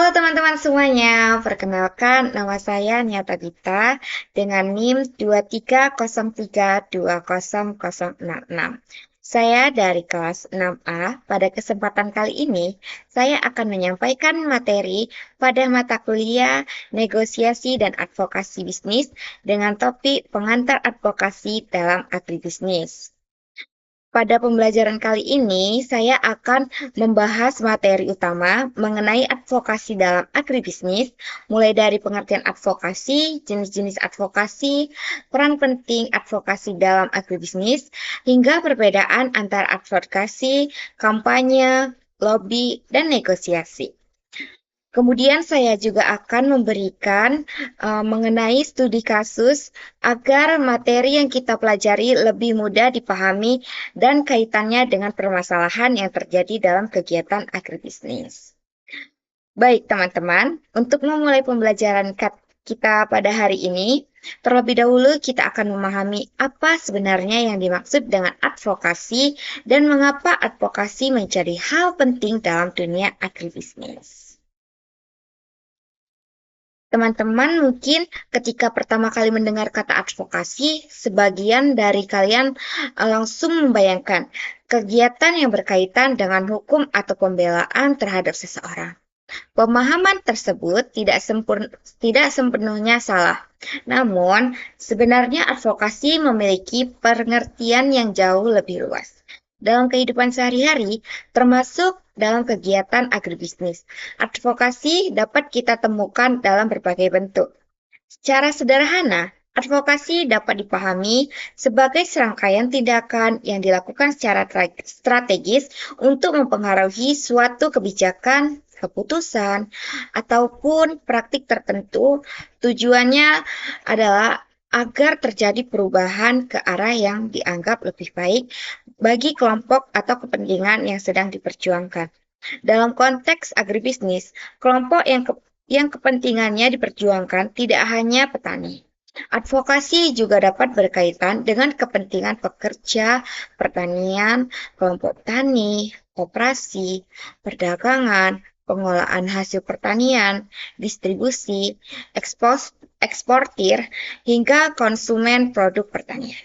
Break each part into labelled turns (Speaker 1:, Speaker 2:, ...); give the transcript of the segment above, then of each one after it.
Speaker 1: Halo teman-teman semuanya, perkenalkan nama saya Niata Dita dengan NIM 2303200066. Saya dari kelas 6A. Pada kesempatan kali ini, saya akan menyampaikan materi pada mata kuliah negosiasi dan advokasi bisnis dengan topik pengantar advokasi dalam agribisnis. Pada pembelajaran kali ini, saya akan membahas materi utama mengenai advokasi dalam agribisnis, mulai dari pengertian advokasi, jenis-jenis advokasi, peran penting advokasi dalam agribisnis, hingga perbedaan antara advokasi, kampanye, lobby, dan negosiasi. Kemudian saya juga akan memberikan mengenai studi kasus agar materi yang kita pelajari lebih mudah dipahami dan kaitannya dengan permasalahan yang terjadi dalam kegiatan agribisnis. Baik teman-teman, untuk memulai pembelajaran kita pada hari ini, terlebih dahulu kita akan memahami apa sebenarnya yang dimaksud dengan advokasi dan mengapa advokasi menjadi hal penting dalam dunia agribisnis. Teman-teman mungkin ketika pertama kali mendengar kata advokasi, sebagian dari kalian langsung membayangkan kegiatan yang berkaitan dengan hukum atau pembelaan terhadap seseorang. Pemahaman tersebut tidak sepenuhnya salah. Namun, sebenarnya advokasi memiliki pengertian yang jauh lebih luas dalam kehidupan sehari-hari, termasuk dalam kegiatan agribisnis. Advokasi dapat kita temukan dalam berbagai bentuk. Secara sederhana, advokasi dapat dipahami sebagai serangkaian tindakan yang dilakukan secara strategis untuk mempengaruhi suatu kebijakan, keputusan, ataupun praktik tertentu. Tujuannya adalah agar terjadi perubahan ke arah yang dianggap lebih baik bagi kelompok atau kepentingan yang sedang diperjuangkan. Dalam konteks agribisnis, kelompok yang kepentingannya diperjuangkan tidak hanya petani. Advokasi juga dapat berkaitan dengan kepentingan pekerja, pertanian, kelompok tani, koperasi, perdagangan, pengolahan hasil pertanian, distribusi, eksportir, hingga konsumen produk pertanian.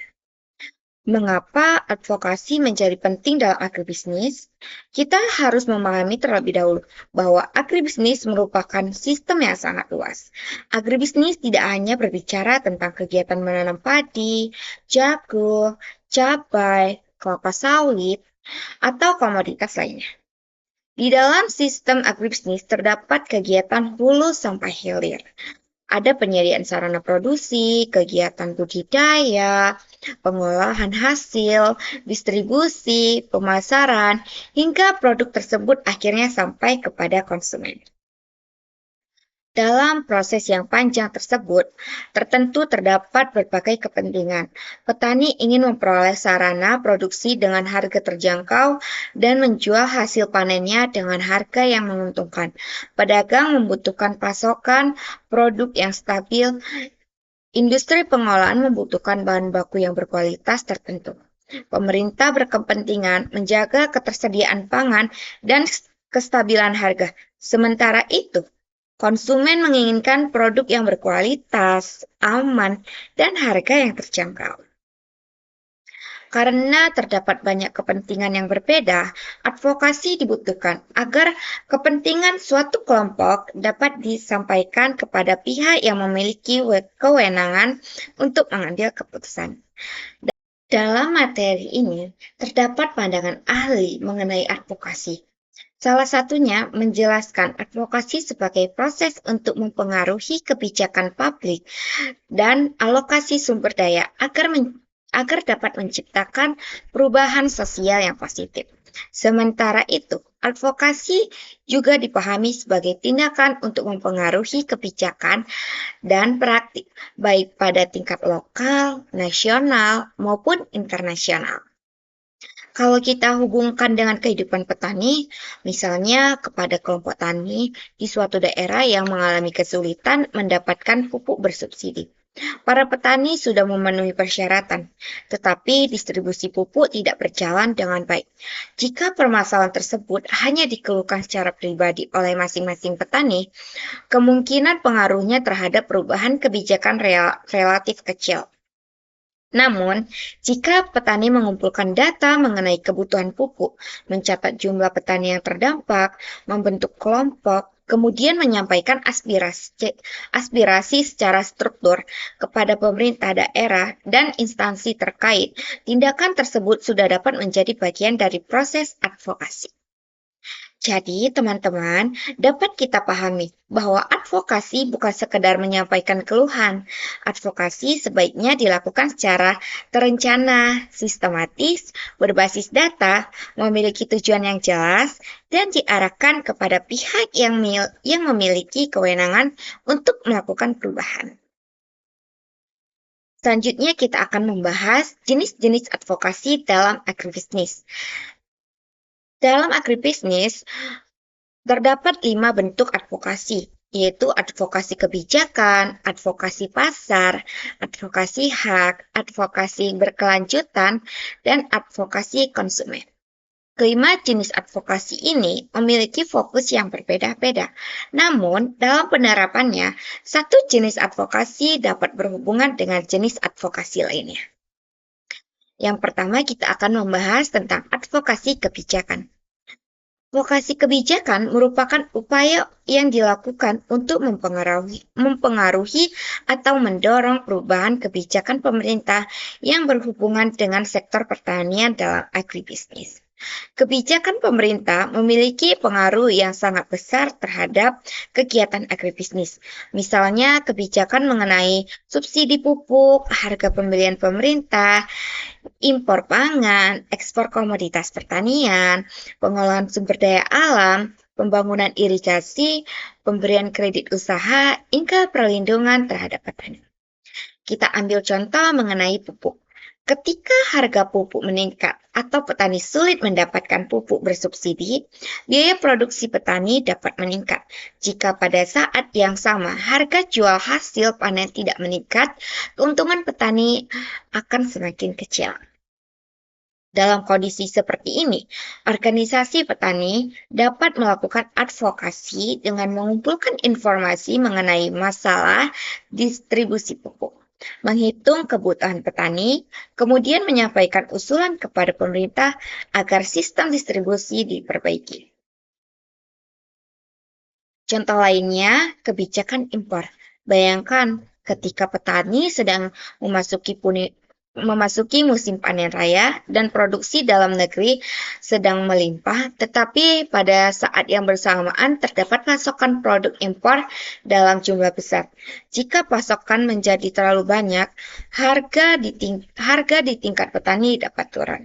Speaker 1: Mengapa advokasi menjadi penting dalam agribisnis? Kita harus memahami terlebih dahulu bahwa agribisnis merupakan sistem yang sangat luas. Agribisnis tidak hanya berbicara tentang kegiatan menanam padi, jagung, cabai, kelapa sawit, atau komoditas lainnya. Di dalam sistem agribisnis terdapat kegiatan hulu sampai hilir. Ada penyediaan sarana produksi, kegiatan budidaya, pengolahan hasil, distribusi, pemasaran, hingga produk tersebut akhirnya sampai kepada konsumen. Dalam proses yang panjang tersebut, tertentu terdapat berbagai kepentingan. Petani ingin memperoleh sarana produksi dengan harga terjangkau dan menjual hasil panennya dengan harga yang menguntungkan. Pedagang membutuhkan pasokan produk yang stabil. Industri pengolahan membutuhkan bahan baku yang berkualitas tertentu. Pemerintah berkepentingan menjaga ketersediaan pangan dan kestabilan harga. Sementara itu, konsumen menginginkan produk yang berkualitas, aman, dan harga yang terjangkau. Karena terdapat banyak kepentingan yang berbeda, advokasi dibutuhkan agar kepentingan suatu kelompok dapat disampaikan kepada pihak yang memiliki kewenangan untuk mengambil keputusan. Dalam materi ini, terdapat pandangan ahli mengenai advokasi. Salah satunya menjelaskan advokasi sebagai proses untuk mempengaruhi kebijakan publik dan alokasi sumber daya agar dapat menciptakan perubahan sosial yang positif. Sementara itu, advokasi juga dipahami sebagai tindakan untuk mempengaruhi kebijakan dan praktik, baik pada tingkat lokal, nasional, maupun internasional. Kalau kita hubungkan dengan kehidupan petani, misalnya kepada kelompok tani di suatu daerah yang mengalami kesulitan mendapatkan pupuk bersubsidi. Para petani sudah memenuhi persyaratan, tetapi distribusi pupuk tidak berjalan dengan baik. Jika permasalahan tersebut hanya dikeluhkan secara pribadi oleh masing-masing petani, kemungkinan pengaruhnya terhadap perubahan kebijakan relatif kecil. Namun, jika petani mengumpulkan data mengenai kebutuhan pupuk, mencatat jumlah petani yang terdampak, membentuk kelompok, kemudian menyampaikan aspirasi secara struktur kepada pemerintah daerah dan instansi terkait, tindakan tersebut sudah dapat menjadi bagian dari proses advokasi. Jadi, teman-teman, dapat kita pahami bahwa advokasi bukan sekedar menyampaikan keluhan. Advokasi sebaiknya dilakukan secara terencana, sistematis, berbasis data, memiliki tujuan yang jelas, dan diarahkan kepada pihak yang memiliki kewenangan untuk melakukan perubahan. Selanjutnya kita akan membahas jenis-jenis advokasi dalam agribisnis. Dalam agribisnis, terdapat 5 bentuk advokasi, yaitu advokasi kebijakan, advokasi pasar, advokasi hak, advokasi berkelanjutan, dan advokasi konsumen. Kelima jenis advokasi ini memiliki fokus yang berbeda-beda. Namun, dalam penerapannya, satu jenis advokasi dapat berhubungan dengan jenis advokasi lainnya. Yang pertama, kita akan membahas tentang advokasi kebijakan. Advokasi kebijakan merupakan upaya yang dilakukan untuk mempengaruhi atau mendorong perubahan kebijakan pemerintah yang berhubungan dengan sektor pertanian dalam agribisnis. Kebijakan pemerintah memiliki pengaruh yang sangat besar terhadap kegiatan agribisnis. Misalnya, kebijakan mengenai subsidi pupuk, harga pembelian pemerintah, impor pangan, ekspor komoditas pertanian, pengolahan sumber daya alam, pembangunan irigasi, pemberian kredit usaha, hingga perlindungan terhadap petani. Kita ambil contoh mengenai pupuk. Ketika harga pupuk meningkat atau petani sulit mendapatkan pupuk bersubsidi, biaya produksi petani dapat meningkat. Jika pada saat yang sama harga jual hasil panen tidak meningkat, keuntungan petani akan semakin kecil. Dalam kondisi seperti ini, organisasi petani dapat melakukan advokasi dengan mengumpulkan informasi mengenai masalah distribusi pupuk, menghitung kebutuhan petani, kemudian menyampaikan usulan kepada pemerintah agar sistem distribusi diperbaiki. Contoh lainnya, kebijakan impor. Bayangkan ketika petani sedang memasuki musim panen raya dan produksi dalam negeri sedang melimpah, tetapi pada saat yang bersamaan terdapat pasokan produk impor dalam jumlah besar. Jika pasokan menjadi terlalu banyak, harga di tingkat petani dapat turun.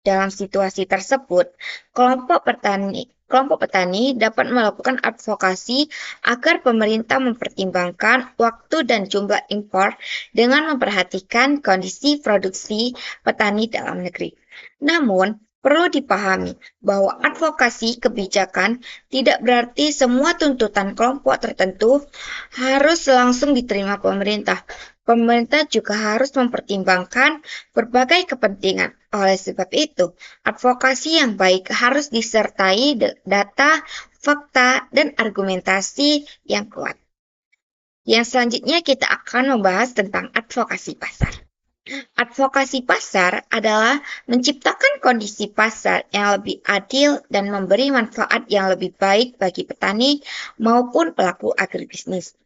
Speaker 1: Dalam situasi tersebut, kelompok petani dapat melakukan advokasi agar pemerintah mempertimbangkan waktu dan jumlah impor dengan memperhatikan kondisi produksi petani dalam negeri. Namun, perlu dipahami bahwa advokasi kebijakan tidak berarti semua tuntutan kelompok tertentu harus langsung diterima pemerintah. Pemerintah juga harus mempertimbangkan berbagai kepentingan. Oleh sebab itu, advokasi yang baik harus disertai data, fakta, dan argumentasi yang kuat. Yang selanjutnya kita akan membahas tentang advokasi pasar. Advokasi pasar adalah menciptakan kondisi pasar yang lebih adil dan memberi manfaat yang lebih baik bagi petani maupun pelaku agribisnis.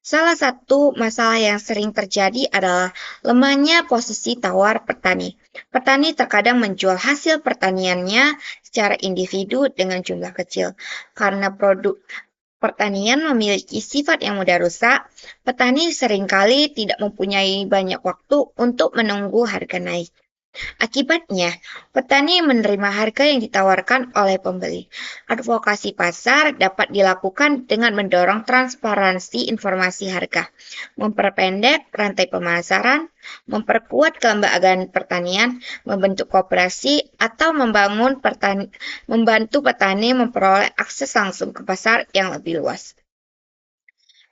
Speaker 1: Salah satu masalah yang sering terjadi adalah lemahnya posisi tawar petani. Petani terkadang menjual hasil pertaniannya secara individu dengan jumlah kecil. Karena produk pertanian memiliki sifat yang mudah rusak, petani seringkali tidak mempunyai banyak waktu untuk menunggu harga naik. Akibatnya, petani menerima harga yang ditawarkan oleh pembeli. Advokasi pasar dapat dilakukan dengan mendorong transparansi informasi harga, memperpendek rantai pemasaran, memperkuat kelembagaan pertanian, membentuk koperasi, atau membantu petani memperoleh akses langsung ke pasar yang lebih luas.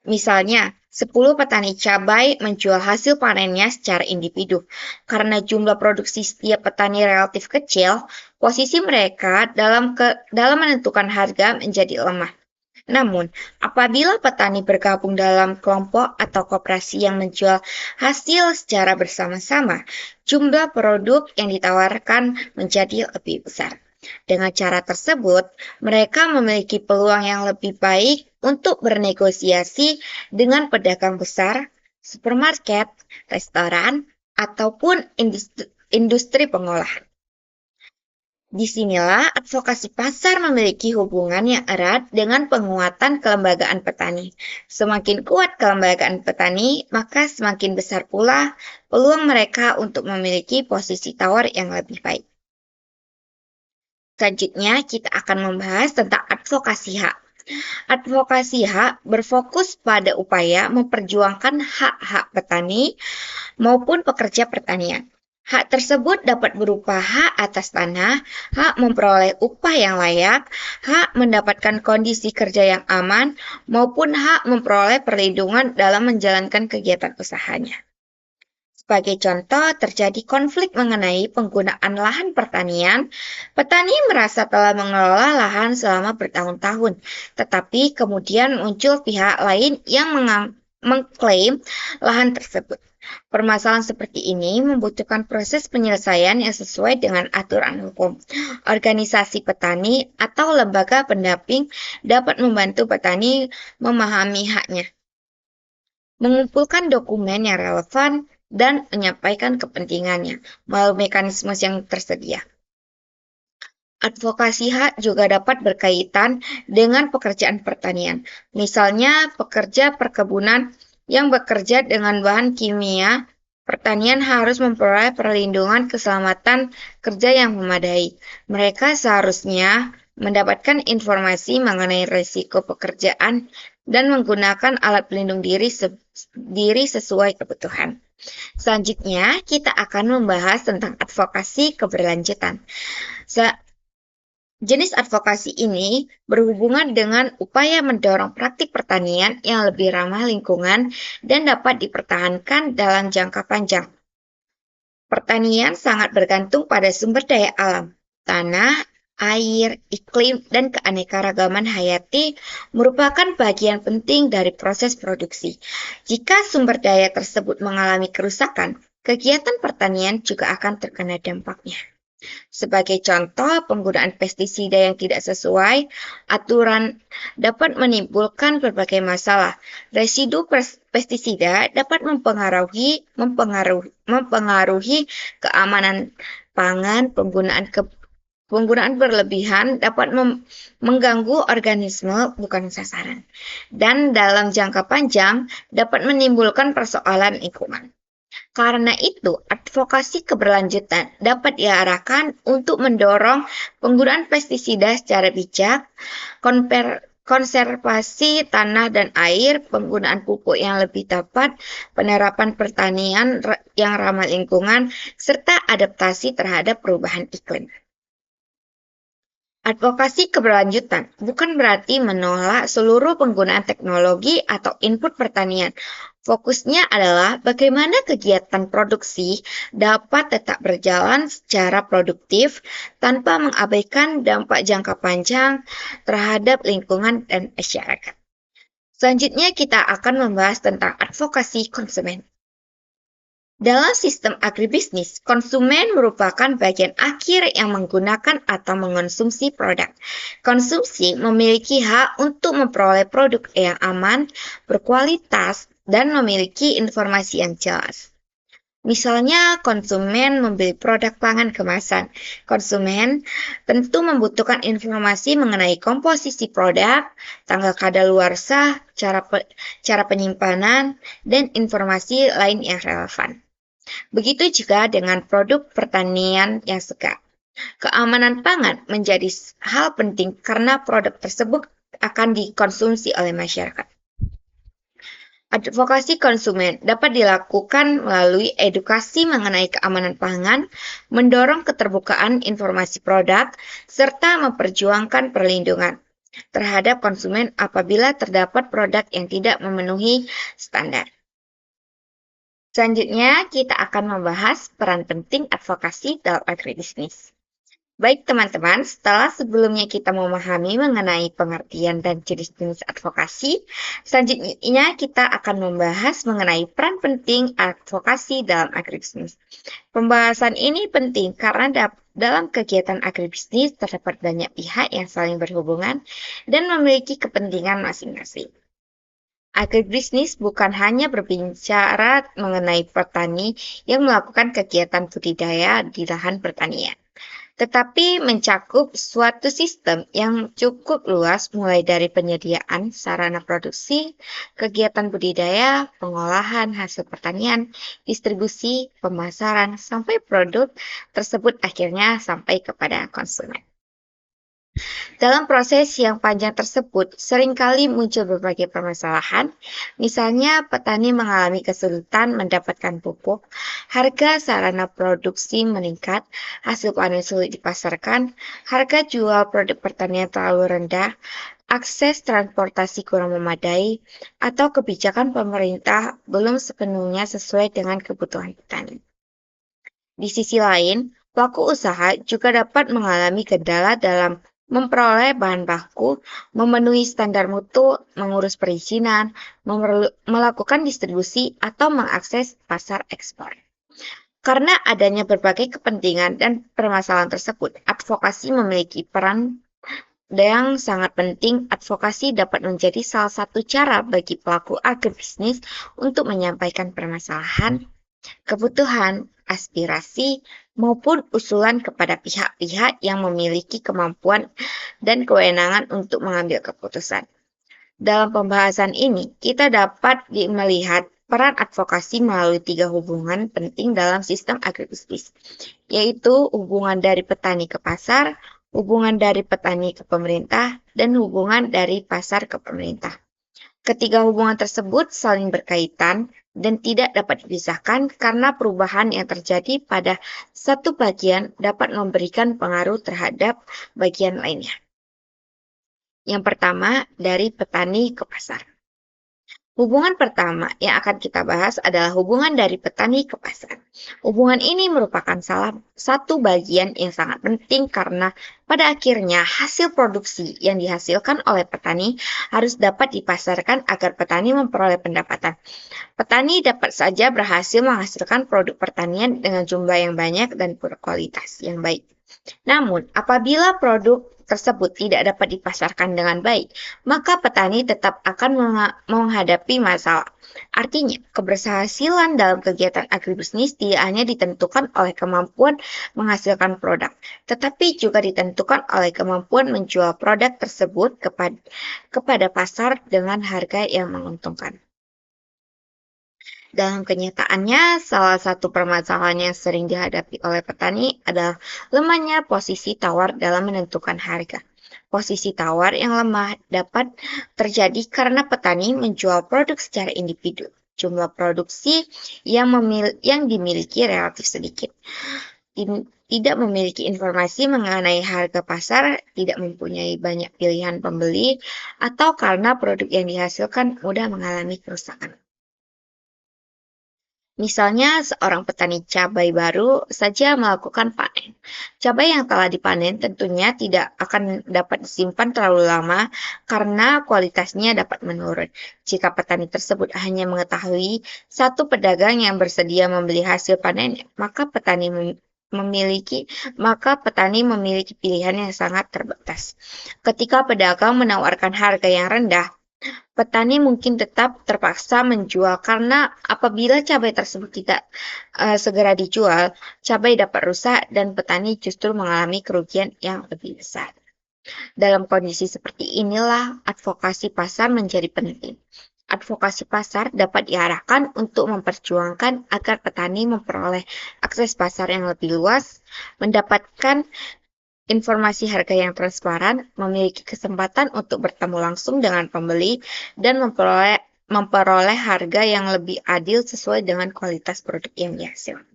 Speaker 1: Misalnya, 10 petani cabai menjual hasil panennya secara individu. Karena jumlah produksi setiap petani relatif kecil, posisi mereka dalam menentukan harga menjadi lemah. Namun, apabila petani bergabung dalam kelompok atau koperasi yang menjual hasil secara bersama-sama, jumlah produk yang ditawarkan menjadi lebih besar. Dengan cara tersebut, mereka memiliki peluang yang lebih baik untuk bernegosiasi dengan pedagang besar, supermarket, restoran, ataupun industri pengolahan. Disinilah advokasi pasar memiliki hubungan yang erat dengan penguatan kelembagaan petani. Semakin kuat kelembagaan petani, maka semakin besar pula peluang mereka untuk memiliki posisi tawar yang lebih baik. Selanjutnya, kita akan membahas tentang advokasi hak. Advokasi hak berfokus pada upaya memperjuangkan hak-hak petani maupun pekerja pertanian. Hak tersebut dapat berupa hak atas tanah, hak memperoleh upah yang layak, hak mendapatkan kondisi kerja yang aman, maupun hak memperoleh perlindungan dalam menjalankan kegiatan usahanya. Sebagai contoh, terjadi konflik mengenai penggunaan lahan pertanian. Petani merasa telah mengelola lahan selama bertahun-tahun, tetapi kemudian muncul pihak lain yang mengklaim lahan tersebut. Permasalahan seperti ini membutuhkan proses penyelesaian yang sesuai dengan aturan hukum. Organisasi petani atau lembaga pendamping dapat membantu petani memahami haknya, mengumpulkan dokumen yang relevan, dan menyampaikan kepentingannya melalui mekanisme yang tersedia. Advokasi hak juga dapat berkaitan dengan pekerjaan pertanian. Misalnya, pekerja perkebunan yang bekerja dengan bahan kimia, pertanian harus memperoleh perlindungan keselamatan kerja yang memadai. Mereka seharusnya mendapatkan informasi mengenai risiko pekerjaan dan menggunakan alat pelindung diri sesuai kebutuhan. Selanjutnya, kita akan membahas tentang advokasi keberlanjutan. Jenis advokasi ini berhubungan dengan upaya mendorong praktik pertanian yang lebih ramah lingkungan dan dapat dipertahankan dalam jangka panjang. Pertanian sangat bergantung pada sumber daya alam, tanah, air, iklim, dan keanekaragaman hayati merupakan bagian penting dari proses produksi. Jika sumber daya tersebut mengalami kerusakan, kegiatan pertanian juga akan terkena dampaknya. Sebagai contoh, penggunaan pestisida yang tidak sesuai aturan dapat menimbulkan berbagai masalah. Residu pestisida dapat mempengaruhi keamanan pangan, penggunaan berlebihan dapat mengganggu organisme bukan sasaran, dan dalam jangka panjang dapat menimbulkan persoalan lingkungan. Karena itu, advokasi keberlanjutan dapat diarahkan untuk mendorong penggunaan pestisida secara bijak, konservasi tanah dan air, penggunaan pupuk yang lebih tepat, penerapan pertanian yang ramah lingkungan, serta adaptasi terhadap perubahan iklim. Advokasi keberlanjutan bukan berarti menolak seluruh penggunaan teknologi atau input pertanian. Fokusnya adalah bagaimana kegiatan produksi dapat tetap berjalan secara produktif tanpa mengabaikan dampak jangka panjang terhadap lingkungan dan masyarakat. Selanjutnya kita akan membahas tentang advokasi konsumen. Dalam sistem agribisnis, konsumen merupakan bagian akhir yang menggunakan atau mengonsumsi produk. Konsumsi memiliki hak untuk memperoleh produk yang aman, berkualitas, dan memiliki informasi yang jelas. Misalnya, konsumen membeli produk pangan kemasan. Konsumen tentu membutuhkan informasi mengenai komposisi produk, tanggal kadaluarsa, cara penyimpanan, dan informasi lain yang relevan. Begitu juga dengan produk pertanian yang segar. Keamanan pangan menjadi hal penting karena produk tersebut akan dikonsumsi oleh masyarakat. Advokasi konsumen dapat dilakukan melalui edukasi mengenai keamanan pangan, mendorong keterbukaan informasi produk, serta memperjuangkan perlindungan. terhadap konsumen apabila terdapat produk yang tidak memenuhi standar. Selanjutnya, kita akan membahas peran penting advokasi dalam agribisnis. Baik teman-teman, setelah sebelumnya kita memahami mengenai pengertian dan jenis-jenis advokasi, selanjutnya kita akan membahas mengenai peran penting advokasi dalam agribisnis. Pembahasan ini penting karena dalam kegiatan agribisnis terdapat banyak pihak yang saling berhubungan dan memiliki kepentingan masing-masing. Agribisnis bukan hanya berbicara mengenai petani yang melakukan kegiatan budidaya di lahan pertanian, tetapi mencakup suatu sistem yang cukup luas mulai dari penyediaan sarana produksi, kegiatan budidaya, pengolahan hasil pertanian, distribusi, pemasaran, sampai produk tersebut akhirnya sampai kepada konsumen. Dalam proses yang panjang tersebut, seringkali muncul berbagai permasalahan, misalnya petani mengalami kesulitan mendapatkan pupuk, harga sarana produksi meningkat, hasil panen sulit dipasarkan, harga jual produk pertanian terlalu rendah, akses transportasi kurang memadai, atau kebijakan pemerintah belum sepenuhnya sesuai dengan kebutuhan petani. Di sisi lain, pelaku usaha juga dapat mengalami kendala dalam memperoleh bahan baku, memenuhi standar mutu, mengurus perizinan, melakukan distribusi, atau mengakses pasar ekspor. Karena adanya berbagai kepentingan dan permasalahan tersebut, advokasi memiliki peran yang sangat penting. Advokasi dapat menjadi salah satu cara bagi pelaku agribisnis untuk menyampaikan permasalahan, kebutuhan, aspirasi, maupun usulan kepada pihak-pihak yang memiliki kemampuan dan kewenangan untuk mengambil keputusan. Dalam pembahasan ini, kita dapat melihat peran advokasi melalui 3 hubungan penting dalam sistem agribisnis, yaitu hubungan dari petani ke pasar, hubungan dari petani ke pemerintah, dan hubungan dari pasar ke pemerintah. Ketiga hubungan tersebut saling berkaitan dan tidak dapat dipisahkan karena perubahan yang terjadi pada satu bagian dapat memberikan pengaruh terhadap bagian lainnya. Yang pertama, dari petani ke pasar. Hubungan pertama yang akan kita bahas adalah hubungan dari petani ke pasar. Hubungan ini merupakan salah satu bagian yang sangat penting karena pada akhirnya hasil produksi yang dihasilkan oleh petani harus dapat dipasarkan agar petani memperoleh pendapatan. Petani dapat saja berhasil menghasilkan produk pertanian dengan jumlah yang banyak dan berkualitas yang baik. Namun, apabila produk tersebut tidak dapat dipasarkan dengan baik, maka petani tetap akan menghadapi masalah. Artinya, keberhasilan dalam kegiatan agribisnis tidak hanya ditentukan oleh kemampuan menghasilkan produk, tetapi juga ditentukan oleh kemampuan menjual produk tersebut kepada pasar dengan harga yang menguntungkan. Dalam kenyataannya, salah satu permasalahan yang sering dihadapi oleh petani adalah lemahnya posisi tawar dalam menentukan harga. Posisi tawar yang lemah dapat terjadi karena petani menjual produk secara individu. Jumlah produksi yang dimiliki relatif sedikit. Tidak memiliki informasi mengenai harga pasar, tidak mempunyai banyak pilihan pembeli, atau karena produk yang dihasilkan mudah mengalami kerusakan. Misalnya, seorang petani cabai baru saja melakukan panen. Cabai yang telah dipanen tentunya tidak akan dapat disimpan terlalu lama karena kualitasnya dapat menurun. Jika petani tersebut hanya mengetahui satu pedagang yang bersedia membeli hasil panennya, maka petani memiliki pilihan yang sangat terbatas. Ketika pedagang menawarkan harga yang rendah, petani mungkin tetap terpaksa menjual karena apabila cabai tersebut tidak segera dijual, cabai dapat rusak dan petani justru mengalami kerugian yang lebih besar. Dalam kondisi seperti inilah advokasi pasar menjadi penting. Advokasi pasar dapat diarahkan untuk memperjuangkan agar petani memperoleh akses pasar yang lebih luas, mendapatkan informasi harga yang transparan, memiliki kesempatan untuk bertemu langsung dengan pembeli, dan memperoleh harga yang lebih adil sesuai dengan kualitas produk yang dihasilkan.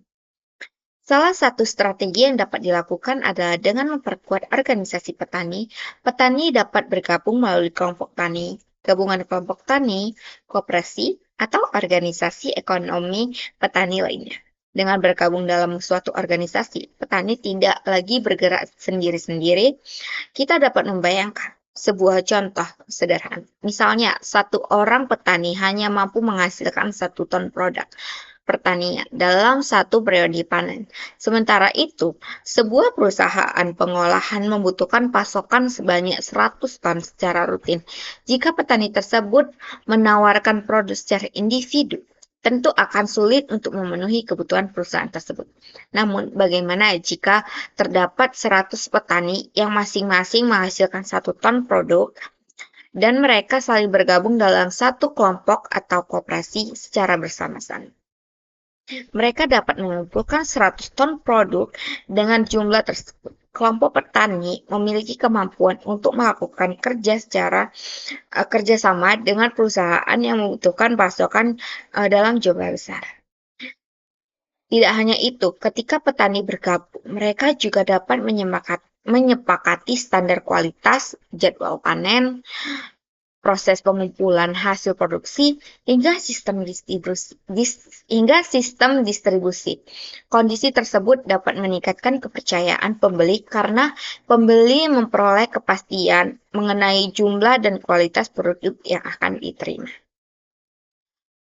Speaker 1: Salah satu strategi yang dapat dilakukan adalah dengan memperkuat organisasi petani. Petani dapat bergabung melalui kelompok tani, gabungan kelompok tani, koperasi, atau organisasi ekonomi petani lainnya. Dengan bergabung dalam suatu organisasi, petani tidak lagi bergerak sendiri-sendiri. Kita dapat membayangkan sebuah contoh sederhana. Misalnya, satu orang petani hanya mampu menghasilkan 1 ton produk pertanian dalam satu periode panen. Sementara itu, sebuah perusahaan pengolahan membutuhkan pasokan sebanyak 100 ton secara rutin. Jika petani tersebut menawarkan produk secara individu, tentu akan sulit untuk memenuhi kebutuhan perusahaan tersebut. Namun, bagaimana jika terdapat 100 petani yang masing-masing menghasilkan 1 ton produk dan mereka saling bergabung dalam satu kelompok atau koperasi secara bersama-sama? Mereka dapat mengumpulkan 100 ton produk dengan jumlah tersebut. Kelompok petani memiliki kemampuan untuk melakukan kerjasama dengan perusahaan yang membutuhkan pasokan dalam jumlah besar. Tidak hanya itu, ketika petani bergabung, mereka juga dapat menyepakati standar kualitas, jadwal panen, proses pengumpulan hasil produksi, hingga sistem distribusi. Kondisi tersebut dapat meningkatkan kepercayaan pembeli karena pembeli memperoleh kepastian mengenai jumlah dan kualitas produk yang akan diterima.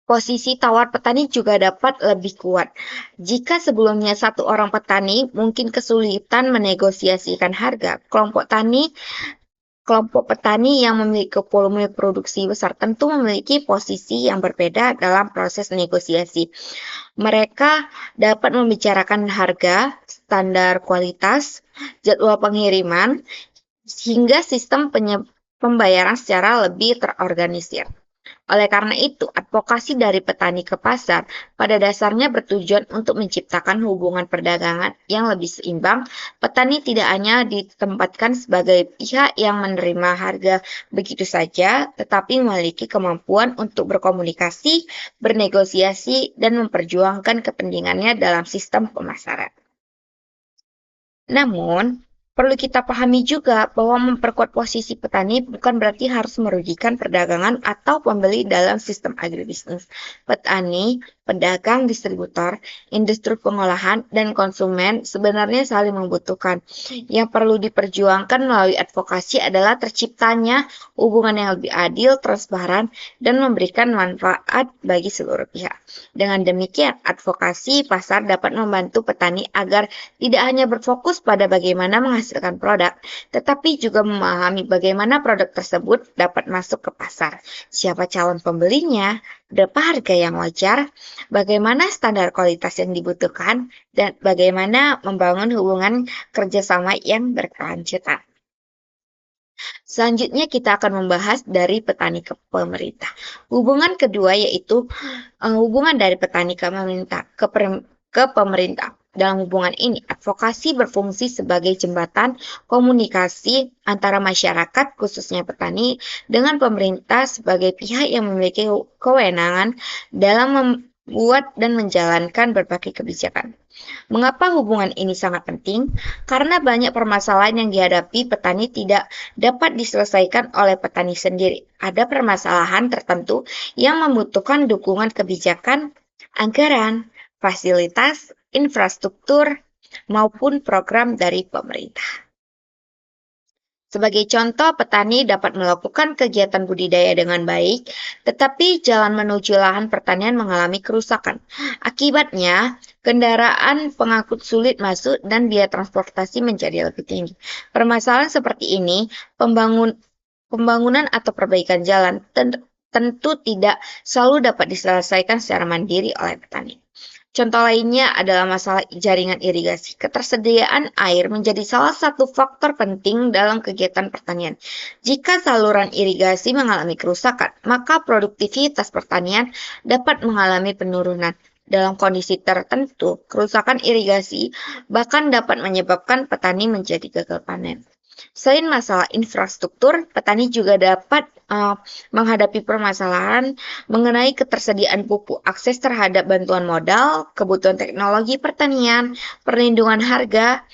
Speaker 1: Posisi tawar petani juga dapat lebih kuat. Jika sebelumnya satu orang petani mungkin kesulitan menegosiasikan harga, kelompok petani yang memiliki volume produksi besar tentu memiliki posisi yang berbeda dalam proses negosiasi. Mereka dapat membicarakan harga, standar kualitas, jadwal pengiriman, hingga sistem pembayaran secara lebih terorganisir. Oleh karena itu, advokasi dari petani ke pasar pada dasarnya bertujuan untuk menciptakan hubungan perdagangan yang lebih seimbang. Petani tidak hanya ditempatkan sebagai pihak yang menerima harga begitu saja, tetapi memiliki kemampuan untuk berkomunikasi, bernegosiasi, dan memperjuangkan kepentingannya dalam sistem pemasaran. Namun, perlu kita pahami juga bahwa memperkuat posisi petani bukan berarti harus merugikan perdagangan atau pembeli dalam sistem agribisnis. Petani, pedagang, distributor, industri pengolahan, dan konsumen sebenarnya saling membutuhkan. Yang perlu diperjuangkan melalui advokasi adalah terciptanya hubungan yang lebih adil, transparan, dan memberikan manfaat bagi seluruh pihak. Dengan demikian, advokasi pasar dapat membantu petani agar tidak hanya berfokus pada bagaimana menghasilkan produk, tetapi juga memahami bagaimana produk tersebut dapat masuk ke pasar, siapa calon pembelinya, berapa harga yang wajar, bagaimana standar kualitas yang dibutuhkan, dan bagaimana membangun hubungan kerjasama yang berkelanjutan. Selanjutnya kita akan membahas dari petani ke pemerintah. Hubungan kedua yaitu hubungan dari petani ke pemerintah. Dalam hubungan ini, advokasi berfungsi sebagai jembatan komunikasi antara masyarakat, khususnya petani, dengan pemerintah sebagai pihak yang memiliki kewenangan dalam membuat dan menjalankan berbagai kebijakan. Mengapa hubungan ini sangat penting? Karena banyak permasalahan yang dihadapi petani tidak dapat diselesaikan oleh petani sendiri. Ada permasalahan tertentu yang membutuhkan dukungan kebijakan, anggaran, fasilitas, infrastruktur, maupun program dari pemerintah. Sebagai contoh, petani dapat melakukan kegiatan budidaya dengan baik, tetapi jalan menuju lahan pertanian mengalami kerusakan. Akibatnya, kendaraan pengangkut sulit masuk dan biaya transportasi menjadi lebih tinggi. Permasalahan seperti ini, pembangunan atau perbaikan jalan tentu tidak selalu dapat diselesaikan secara mandiri oleh petani. Contoh lainnya adalah masalah jaringan irigasi. Ketersediaan air menjadi salah satu faktor penting dalam kegiatan pertanian. Jika saluran irigasi mengalami kerusakan, maka produktivitas pertanian dapat mengalami penurunan. Dalam kondisi tertentu, kerusakan irigasi bahkan dapat menyebabkan petani menjadi gagal panen. Selain masalah infrastruktur, petani juga dapat menghadapi permasalahan mengenai ketersediaan pupuk, akses terhadap bantuan modal, kebutuhan teknologi pertanian, perlindungan harga,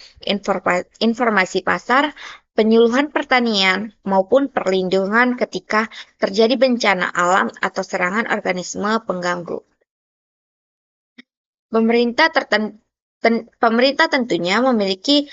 Speaker 1: informasi pasar, penyuluhan pertanian, maupun perlindungan ketika terjadi bencana alam atau serangan organisme pengganggu. Pemerintah tentunya memiliki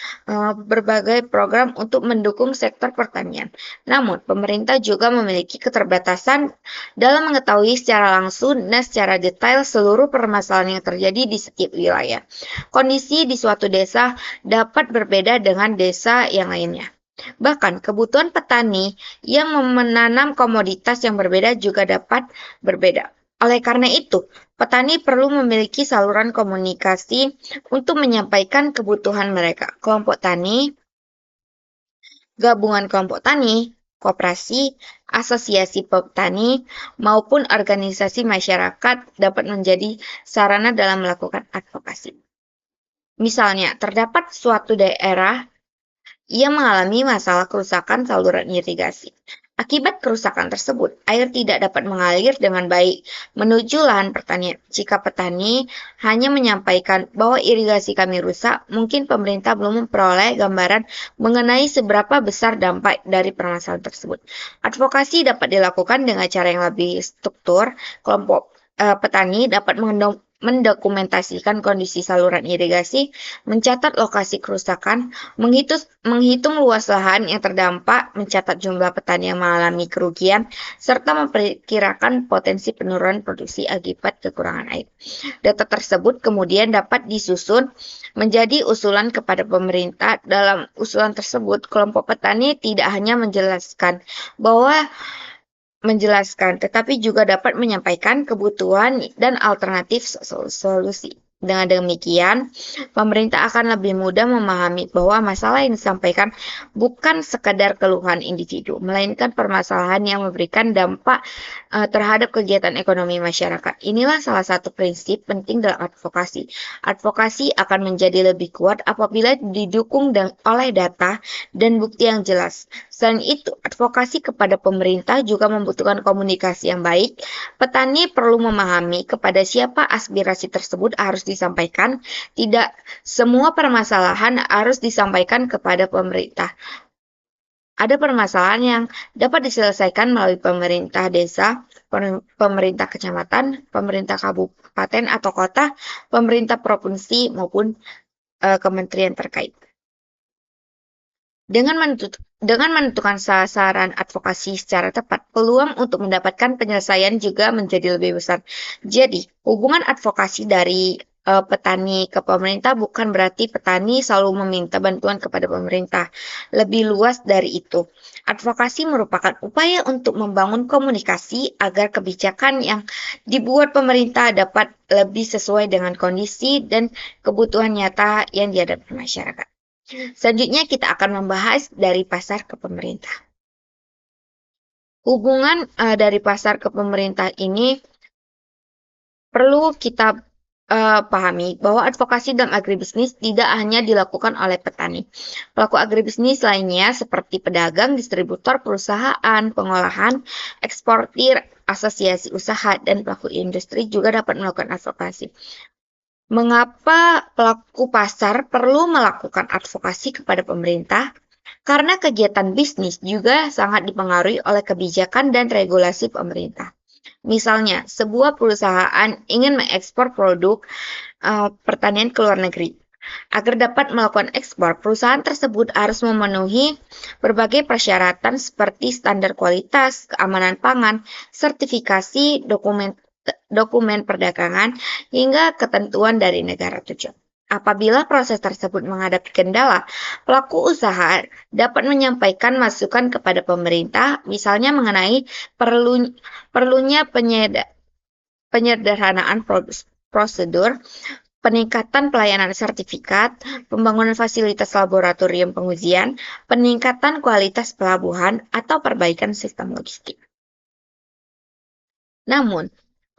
Speaker 1: berbagai program untuk mendukung sektor pertanian. Namun, pemerintah juga memiliki keterbatasan dalam mengetahui secara langsung dan secara detail seluruh permasalahan yang terjadi di setiap wilayah. Kondisi di suatu desa dapat berbeda dengan desa yang lainnya. Bahkan, kebutuhan petani yang menanam komoditas yang berbeda juga dapat berbeda. Oleh karena itu, petani perlu memiliki saluran komunikasi untuk menyampaikan kebutuhan mereka. Kelompok tani, gabungan kelompok tani, koperasi, asosiasi petani, maupun organisasi masyarakat dapat menjadi sarana dalam melakukan advokasi. Misalnya, terdapat suatu daerah ia mengalami masalah kerusakan saluran irigasi. Akibat kerusakan tersebut, air tidak dapat mengalir dengan baik menuju lahan pertanian. Jika petani hanya menyampaikan bahwa irigasi kami rusak, mungkin pemerintah belum memperoleh gambaran mengenai seberapa besar dampak dari permasalahan tersebut. Advokasi dapat dilakukan dengan cara yang lebih struktur. Kelompok petani dapat mendokumentasikan kondisi saluran irigasi, mencatat lokasi kerusakan, menghitung luas lahan yang terdampak, mencatat jumlah petani yang mengalami kerugian, serta memperkirakan potensi penurunan produksi akibat kekurangan air. Data tersebut kemudian dapat disusun menjadi usulan kepada pemerintah. Dalam usulan tersebut, kelompok petani tidak hanya tetapi juga dapat menyampaikan kebutuhan dan alternatif solusi. Dengan demikian, pemerintah akan lebih mudah memahami bahwa masalah yang disampaikan bukan sekadar keluhan individu, melainkan permasalahan yang memberikan dampak terhadap kegiatan ekonomi masyarakat. Inilah salah satu prinsip penting dalam advokasi. Advokasi akan menjadi lebih kuat apabila didukung oleh data dan bukti yang jelas. Selain itu, advokasi kepada pemerintah juga membutuhkan komunikasi yang baik. Petani perlu memahami kepada siapa aspirasi tersebut harus disampaikan. Tidak semua permasalahan harus disampaikan kepada pemerintah. Ada permasalahan yang dapat diselesaikan melalui pemerintah desa, pemerintah kecamatan, pemerintah kabupaten atau kota, pemerintah provinsi, maupun kementerian terkait. Dengan menentukan sasaran advokasi secara tepat, peluang untuk mendapatkan penyelesaian juga menjadi lebih besar. Jadi, hubungan advokasi dari petani ke pemerintah bukan berarti petani selalu meminta bantuan kepada pemerintah. Lebih luas dari itu, advokasi merupakan upaya untuk membangun komunikasi agar kebijakan yang dibuat pemerintah dapat lebih sesuai dengan kondisi dan kebutuhan nyata yang dihadapi masyarakat. Selanjutnya kita akan membahas dari pasar ke pemerintah. Hubungan dari pasar ke pemerintah ini perlu kita pahami bahwa advokasi dalam agribisnis tidak hanya dilakukan oleh petani. Pelaku agribisnis lainnya seperti pedagang, distributor, perusahaan, pengolahan, eksportir, asosiasi usaha, dan pelaku industri juga dapat melakukan advokasi. Mengapa pelaku pasar perlu melakukan advokasi kepada pemerintah? Karena kegiatan bisnis juga sangat dipengaruhi oleh kebijakan dan regulasi pemerintah. Misalnya, sebuah perusahaan ingin mengekspor produk pertanian ke luar negeri. Agar dapat melakukan ekspor, perusahaan tersebut harus memenuhi berbagai persyaratan seperti standar kualitas, keamanan pangan, sertifikasi, dokumen perdagangan, hingga ketentuan dari negara tujuan. Apabila proses tersebut menghadapi kendala, pelaku usaha dapat menyampaikan masukan kepada pemerintah, misalnya mengenai perlunya penyederhanaan prosedur, peningkatan pelayanan sertifikat, pembangunan fasilitas laboratorium pengujian, peningkatan kualitas pelabuhan, atau perbaikan sistem logistik. Namun,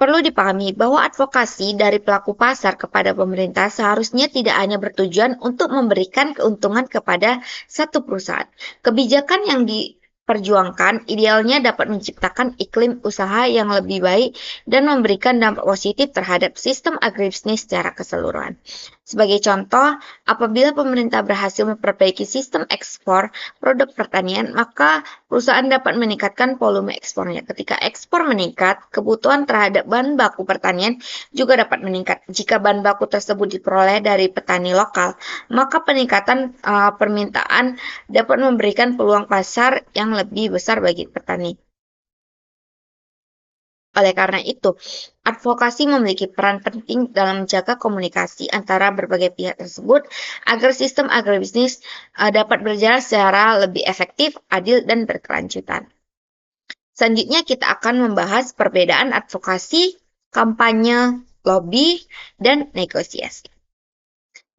Speaker 1: Perlu dipahami bahwa advokasi dari pelaku pasar kepada pemerintah seharusnya tidak hanya bertujuan untuk memberikan keuntungan kepada satu perusahaan. Kebijakan yang diperjuangkan idealnya dapat menciptakan iklim usaha yang lebih baik dan memberikan dampak positif terhadap sistem agribisnis secara keseluruhan. Sebagai contoh, apabila pemerintah berhasil memperbaiki sistem ekspor produk pertanian, maka perusahaan dapat meningkatkan volume ekspornya. Ketika ekspor meningkat, kebutuhan terhadap bahan baku pertanian juga dapat meningkat. Jika bahan baku tersebut diperoleh dari petani lokal, maka peningkatan permintaan dapat memberikan peluang pasar yang lebih besar bagi petani. Oleh karena itu, advokasi memiliki peran penting dalam menjaga komunikasi antara berbagai pihak tersebut agar sistem agribisnis dapat berjalan secara lebih efektif, adil, dan berkelanjutan. Selanjutnya kita akan membahas perbedaan advokasi, kampanye, lobby, dan negosiasi.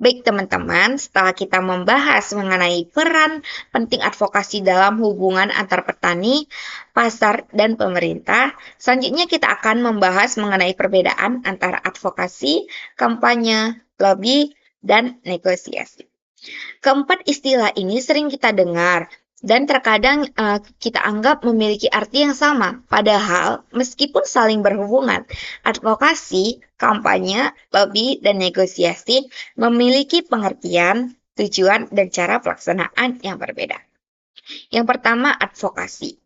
Speaker 1: Baik teman-teman, setelah kita membahas mengenai peran penting advokasi dalam hubungan antar petani, pasar, dan pemerintah, selanjutnya kita akan membahas mengenai perbedaan antara advokasi, kampanye, lobby, dan negosiasi. Keempat istilah ini sering kita dengar dan terkadang kita anggap memiliki arti yang sama. Padahal meskipun saling berhubungan, advokasi, kampanye, lobby, dan negosiasi memiliki pengertian, tujuan, dan cara pelaksanaan yang berbeda. Yang pertama, advokasi.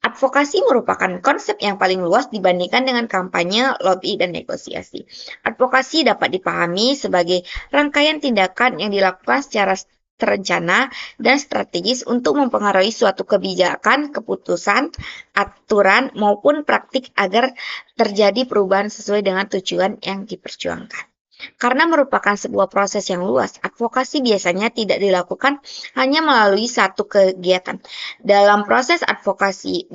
Speaker 1: Advokasi merupakan konsep yang paling luas dibandingkan dengan kampanye, lobby, dan negosiasi. Advokasi dapat dipahami sebagai rangkaian tindakan yang dilakukan secara terencana dan strategis untuk mempengaruhi suatu kebijakan, keputusan, aturan, maupun praktik agar terjadi perubahan sesuai dengan tujuan yang diperjuangkan. Karena merupakan sebuah proses yang luas, advokasi biasanya tidak dilakukan hanya melalui satu kegiatan. Dalam proses advokasi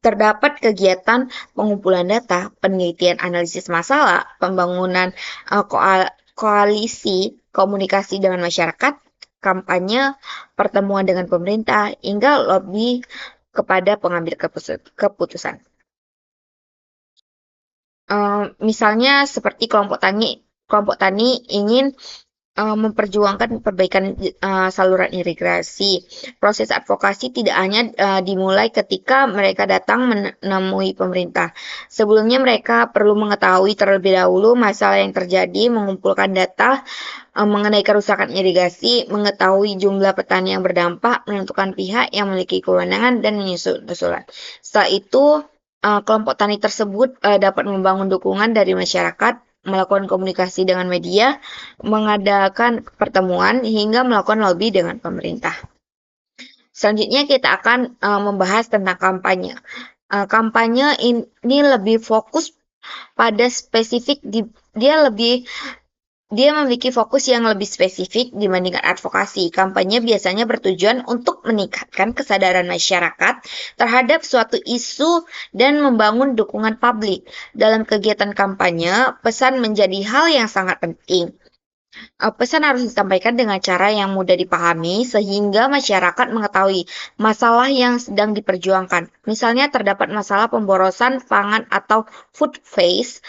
Speaker 1: terdapat kegiatan pengumpulan data, penelitian analisis masalah, pembangunan koalisi, komunikasi dengan masyarakat, kampanye, pertemuan dengan pemerintah, hingga lobby kepada pengambil keputusan. Misalnya seperti kelompok tani ingin memperjuangkan perbaikan saluran irigasi. Proses advokasi tidak hanya dimulai ketika mereka datang menemui pemerintah. Sebelumnya mereka perlu mengetahui terlebih dahulu masalah yang terjadi, mengumpulkan data mengenai kerusakan irigasi, mengetahui jumlah petani yang berdampak, menentukan pihak yang memiliki kewenangan, dan menyusun usulan. Setelah itu, kelompok tani tersebut dapat membangun dukungan dari masyarakat, melakukan komunikasi dengan media, mengadakan pertemuan, hingga melakukan lobby dengan pemerintah. Selanjutnya kita akan membahas tentang kampanye. Kampanye ini lebih fokus pada spesifik, dia memiliki fokus yang lebih spesifik dibandingkan advokasi. Kampanye biasanya bertujuan untuk meningkatkan kesadaran masyarakat terhadap suatu isu dan membangun dukungan publik. Dalam kegiatan kampanye, pesan menjadi hal yang sangat penting. Pesan harus disampaikan dengan cara yang mudah dipahami sehingga masyarakat mengetahui masalah yang sedang diperjuangkan. Misalnya terdapat masalah pemborosan pangan atau food waste.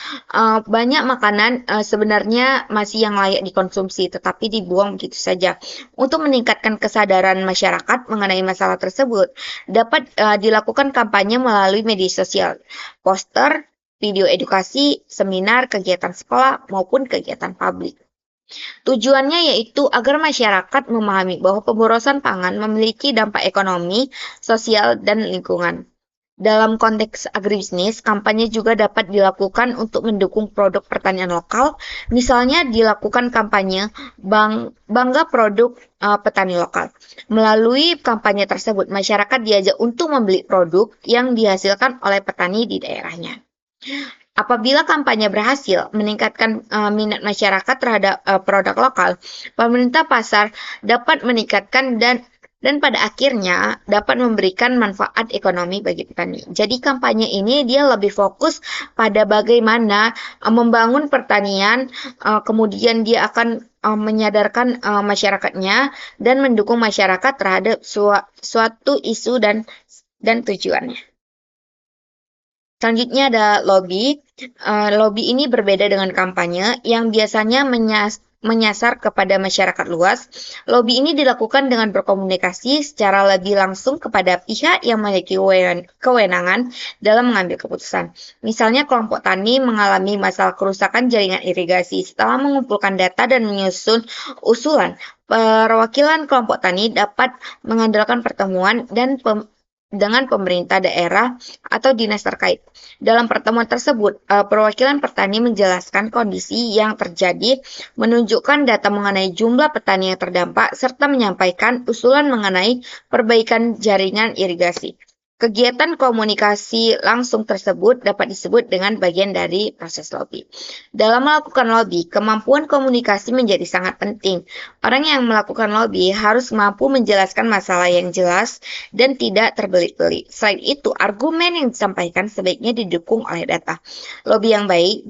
Speaker 1: Banyak makanan sebenarnya masih yang layak dikonsumsi tetapi dibuang begitu saja. Untuk meningkatkan kesadaran masyarakat mengenai masalah tersebut, dapat dilakukan kampanye melalui media sosial, poster, video edukasi, seminar, kegiatan sekolah, maupun kegiatan publik. Tujuannya yaitu agar masyarakat memahami bahwa pemborosan pangan memiliki dampak ekonomi, sosial, dan lingkungan. Dalam konteks agribisnis, kampanye juga dapat dilakukan untuk mendukung produk pertanian lokal. Misalnya dilakukan kampanye bangga produk petani lokal. Melalui kampanye tersebut, masyarakat diajak untuk membeli produk yang dihasilkan oleh petani di daerahnya. Apabila kampanye berhasil meningkatkan minat masyarakat terhadap produk lokal, pemerintah pasar dapat meningkatkan dan pada akhirnya dapat memberikan manfaat ekonomi bagi petani. Jadi kampanye ini dia lebih fokus pada bagaimana membangun pertanian, kemudian dia akan menyadarkan masyarakatnya dan mendukung masyarakat terhadap suatu isu dan tujuannya. Selanjutnya ada lobby. Lobby ini berbeda dengan kampanye yang biasanya menyasar kepada masyarakat luas. Lobby ini dilakukan dengan berkomunikasi secara lebih langsung kepada pihak yang memiliki kewenangan dalam mengambil keputusan. Misalnya kelompok tani mengalami masalah kerusakan jaringan irigasi. Setelah mengumpulkan data dan menyusun usulan, perwakilan kelompok tani dapat mengandalkan pertemuan dengan pemerintah daerah atau dinas terkait. Dalam pertemuan tersebut, perwakilan petani menjelaskan kondisi yang terjadi, menunjukkan data mengenai jumlah petani yang terdampak, serta menyampaikan usulan mengenai perbaikan jaringan irigasi. Kegiatan komunikasi langsung tersebut dapat disebut dengan bagian dari proses lobby. Dalam melakukan lobby, kemampuan komunikasi menjadi sangat penting. Orang yang melakukan lobby harus mampu menjelaskan masalah yang jelas dan tidak terbelit-belit. Selain itu, argumen yang disampaikan sebaiknya didukung oleh data. Lobby yang baik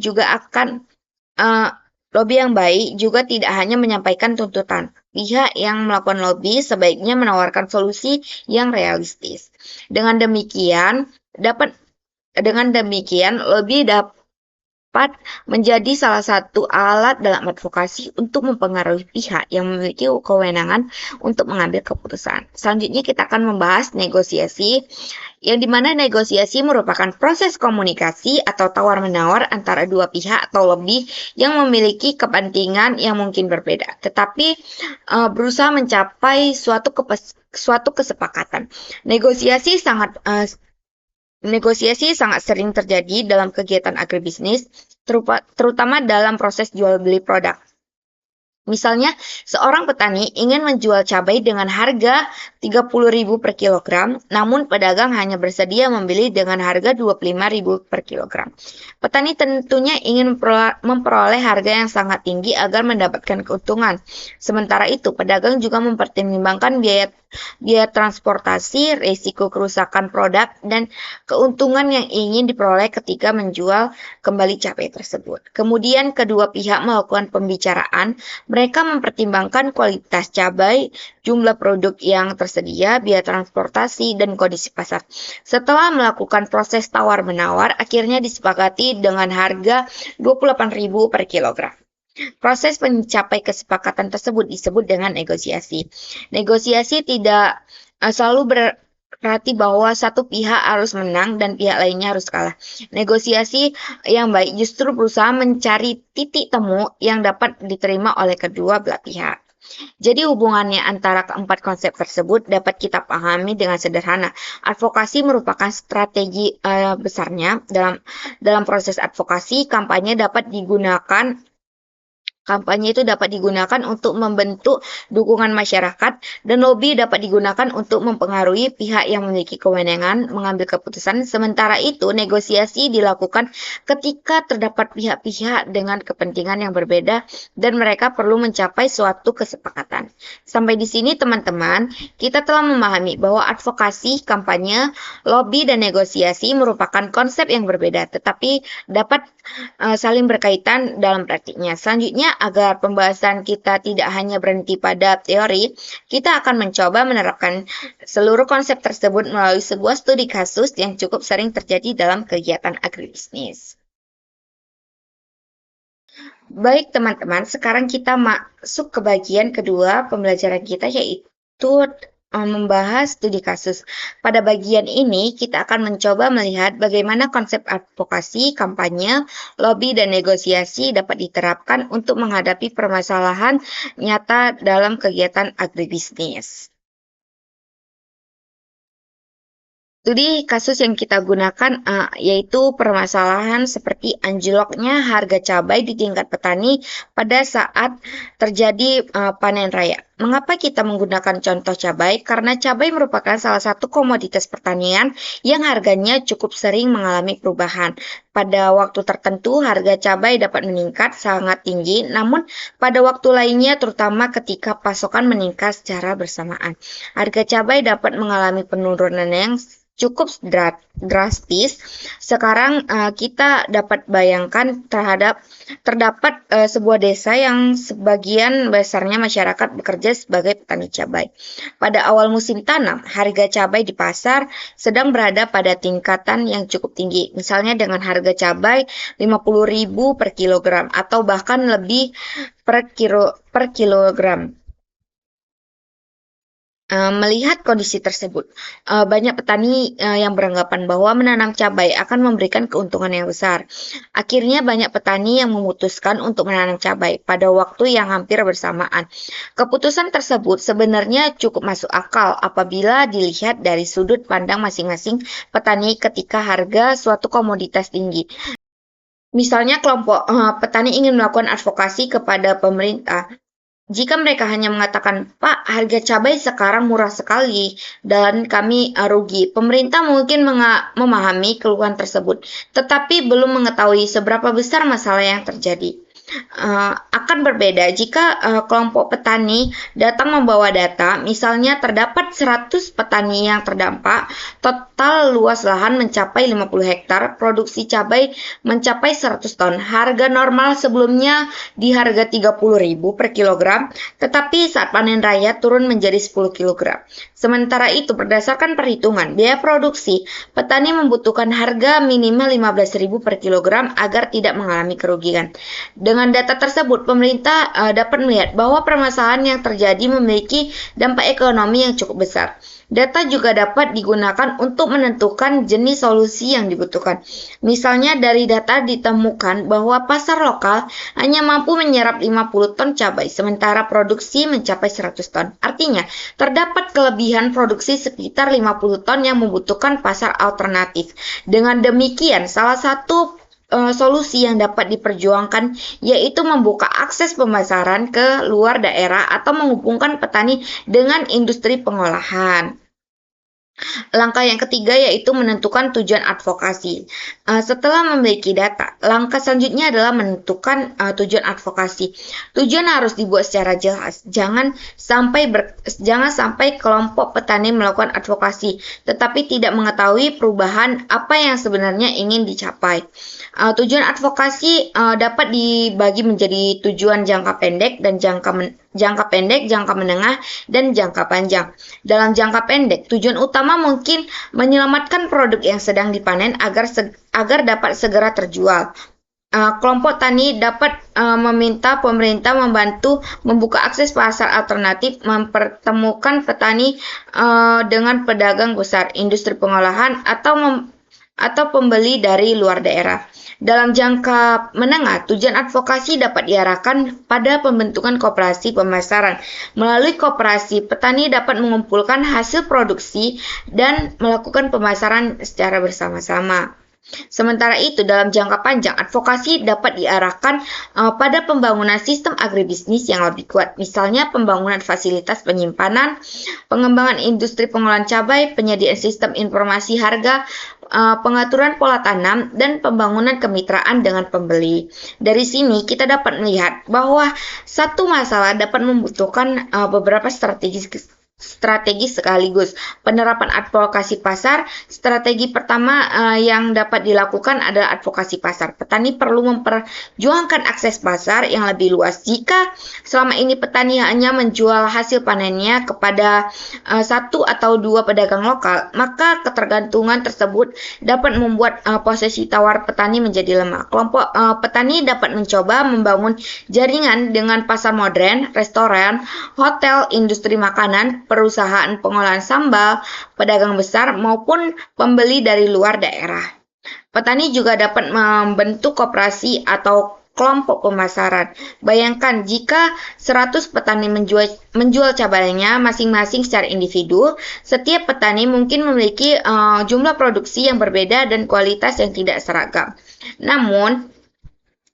Speaker 1: juga tidak hanya menyampaikan tuntutan. Pihak yang melakukan lobby sebaiknya menawarkan solusi yang realistis. Dengan demikian, lobby dapat menjadi salah satu alat dalam advokasi untuk mempengaruhi pihak yang memiliki kewenangan untuk mengambil keputusan. Selanjutnya kita akan membahas negosiasi, yang dimana negosiasi merupakan proses komunikasi atau tawar-menawar antara dua pihak atau lobby yang memiliki kepentingan yang mungkin berbeda, tetapi berusaha mencapai suatu kesepakatan. Negosiasi sangat sering terjadi dalam kegiatan agribisnis, terutama dalam proses jual beli produk. Misalnya, seorang petani ingin menjual cabai dengan harga 30.000 per kilogram, namun pedagang hanya bersedia membeli dengan harga 25.000 per kilogram. Petani tentunya ingin memperoleh harga yang sangat tinggi agar mendapatkan keuntungan. Sementara itu, pedagang juga mempertimbangkan biaya transportasi, risiko kerusakan produk, dan keuntungan yang ingin diperoleh ketika menjual kembali cabai tersebut. Kemudian kedua pihak melakukan pembicaraan. Mereka mempertimbangkan kualitas cabai, jumlah produk yang tersedia, biaya transportasi, dan kondisi pasar. Setelah melakukan proses tawar-menawar, akhirnya disepakati dengan harga 28.000 per kilogram. Proses mencapai kesepakatan tersebut disebut dengan negosiasi. Negosiasi tidak selalu berarti bahwa satu pihak harus menang dan pihak lainnya harus kalah. Negosiasi yang baik justru berusaha mencari titik temu yang dapat diterima oleh kedua belah pihak. Jadi hubungannya antara keempat konsep tersebut dapat kita pahami dengan sederhana. Advokasi merupakan strategi besarnya dalam proses advokasi. Kampanye itu dapat digunakan untuk membentuk dukungan masyarakat, dan lobby dapat digunakan untuk mempengaruhi pihak yang memiliki kewenangan mengambil keputusan. Sementara itu, negosiasi dilakukan ketika terdapat pihak-pihak dengan kepentingan yang berbeda dan mereka perlu mencapai suatu kesepakatan. Sampai di sini teman-teman, kita telah memahami bahwa advokasi, kampanye, lobby, dan negosiasi merupakan konsep yang berbeda, tetapi dapat saling berkaitan dalam praktiknya. Selanjutnya, agar pembahasan kita tidak hanya berhenti pada teori, kita akan mencoba menerapkan seluruh konsep tersebut melalui sebuah studi kasus yang cukup sering terjadi dalam kegiatan agribisnis. Baik teman-teman, sekarang kita masuk ke bagian kedua pembelajaran kita, yaitu membahas studi kasus. Pada bagian ini, kita akan mencoba melihat bagaimana konsep advokasi, kampanye, lobby, dan negosiasi dapat diterapkan untuk menghadapi permasalahan nyata dalam kegiatan agribisnis. Studi kasus yang kita gunakan yaitu permasalahan seperti anjloknya harga cabai di tingkat petani pada saat terjadi panen raya. Mengapa kita menggunakan contoh cabai? Karena cabai merupakan salah satu komoditas pertanian yang harganya cukup sering mengalami perubahan. Pada waktu tertentu harga cabai dapat meningkat sangat tinggi, namun pada waktu lainnya terutama ketika pasokan meningkat secara bersamaan, harga cabai dapat mengalami penurunan yang cukup drastis. Sekarang kita dapat bayangkan terdapat sebuah desa yang sebagian besarnya masyarakat bekerja bekerja sebagai petani cabai. Pada awal musim tanam, harga cabai di pasar sedang berada pada tingkatan yang cukup tinggi, misalnya dengan harga cabai 50.000 per kilogram atau bahkan lebih per kilogram. Melihat kondisi tersebut, banyak petani yang beranggapan bahwa menanam cabai akan memberikan keuntungan yang besar. Akhirnya banyak petani yang memutuskan untuk menanam cabai pada waktu yang hampir bersamaan. Keputusan tersebut sebenarnya cukup masuk akal apabila dilihat dari sudut pandang masing-masing petani ketika harga suatu komoditas tinggi. Misalnya kelompok petani ingin melakukan advokasi kepada pemerintah. Jika mereka hanya mengatakan, "Pak, harga cabai sekarang murah sekali dan kami rugi." Pemerintah mungkin memahami keluhan tersebut, tetapi belum mengetahui seberapa besar masalah yang terjadi. Akan berbeda jika kelompok petani datang membawa data, misalnya terdapat 100 petani yang terdampak, total luas lahan mencapai 50 hektar, produksi cabai mencapai 100 ton. Harga normal sebelumnya di harga 30.000 per kilogram, tetapi saat panen raya turun menjadi 10 kilogram. Sementara itu, berdasarkan perhitungan biaya produksi, petani membutuhkan harga minimal 15.000 per kilogram agar tidak mengalami kerugian. Dengan data tersebut, pemerintah dapat melihat bahwa permasalahan yang terjadi memiliki dampak ekonomi yang cukup besar. Data juga dapat digunakan untuk menentukan jenis solusi yang dibutuhkan. Misalnya dari data ditemukan bahwa pasar lokal hanya mampu menyerap 50 ton cabai, sementara produksi mencapai 100 ton. Artinya, terdapat kelebihan produksi sekitar 50 ton yang membutuhkan pasar alternatif. Dengan demikian, salah satu solusi yang dapat diperjuangkan yaitu membuka akses pemasaran ke luar daerah atau menghubungkan petani dengan industri pengolahan. Langkah yang ketiga yaitu menentukan tujuan advokasi. Setelah memiliki data, langkah selanjutnya adalah menentukan tujuan advokasi. Tujuan harus dibuat secara jelas. Jangan sampai kelompok petani melakukan advokasi, tetapi tidak mengetahui perubahan apa yang sebenarnya ingin dicapai. Tujuan advokasi dapat dibagi menjadi tujuan jangka pendek dan jangka pendek, jangka menengah, dan jangka panjang. Dalam jangka pendek, tujuan utama mungkin menyelamatkan produk yang sedang dipanen agar dapat segera terjual. Kelompok tani dapat meminta pemerintah membantu membuka akses pasar alternatif, mempertemukan petani dengan pedagang besar, industri pengolahan, atau pembeli dari luar daerah. Dalam jangka menengah, tujuan advokasi dapat diarahkan pada pembentukan koperasi pemasaran. Melalui koperasi, petani dapat mengumpulkan hasil produksi dan melakukan pemasaran secara bersama-sama. Sementara itu, dalam jangka panjang, advokasi dapat diarahkan pada pembangunan sistem agribisnis yang lebih kuat, misalnya pembangunan fasilitas penyimpanan, pengembangan industri pengolahan cabai, penyediaan sistem informasi harga, pengaturan pola tanam, dan pembangunan kemitraan dengan pembeli. Dari sini kita dapat melihat bahwa satu masalah dapat membutuhkan beberapa strategi sekaligus. Penerapan advokasi pasar, strategi pertama yang dapat dilakukan adalah advokasi pasar. Petani perlu memperjuangkan akses pasar yang lebih luas. Jika selama ini petani hanya menjual hasil panennya kepada satu atau dua pedagang lokal, maka ketergantungan tersebut dapat membuat posisi tawar petani menjadi lemah. Kelompok petani dapat mencoba membangun jaringan dengan pasar modern, restoran, hotel, industri makanan, perusahaan pengolahan sambal, pedagang besar, maupun pembeli dari luar daerah. Petani juga dapat membentuk koperasi atau kelompok pemasaran. Bayangkan jika 100 petani menjual cabainya masing-masing secara individu, setiap petani mungkin memiliki jumlah produksi yang berbeda dan kualitas yang tidak seragam. Namun,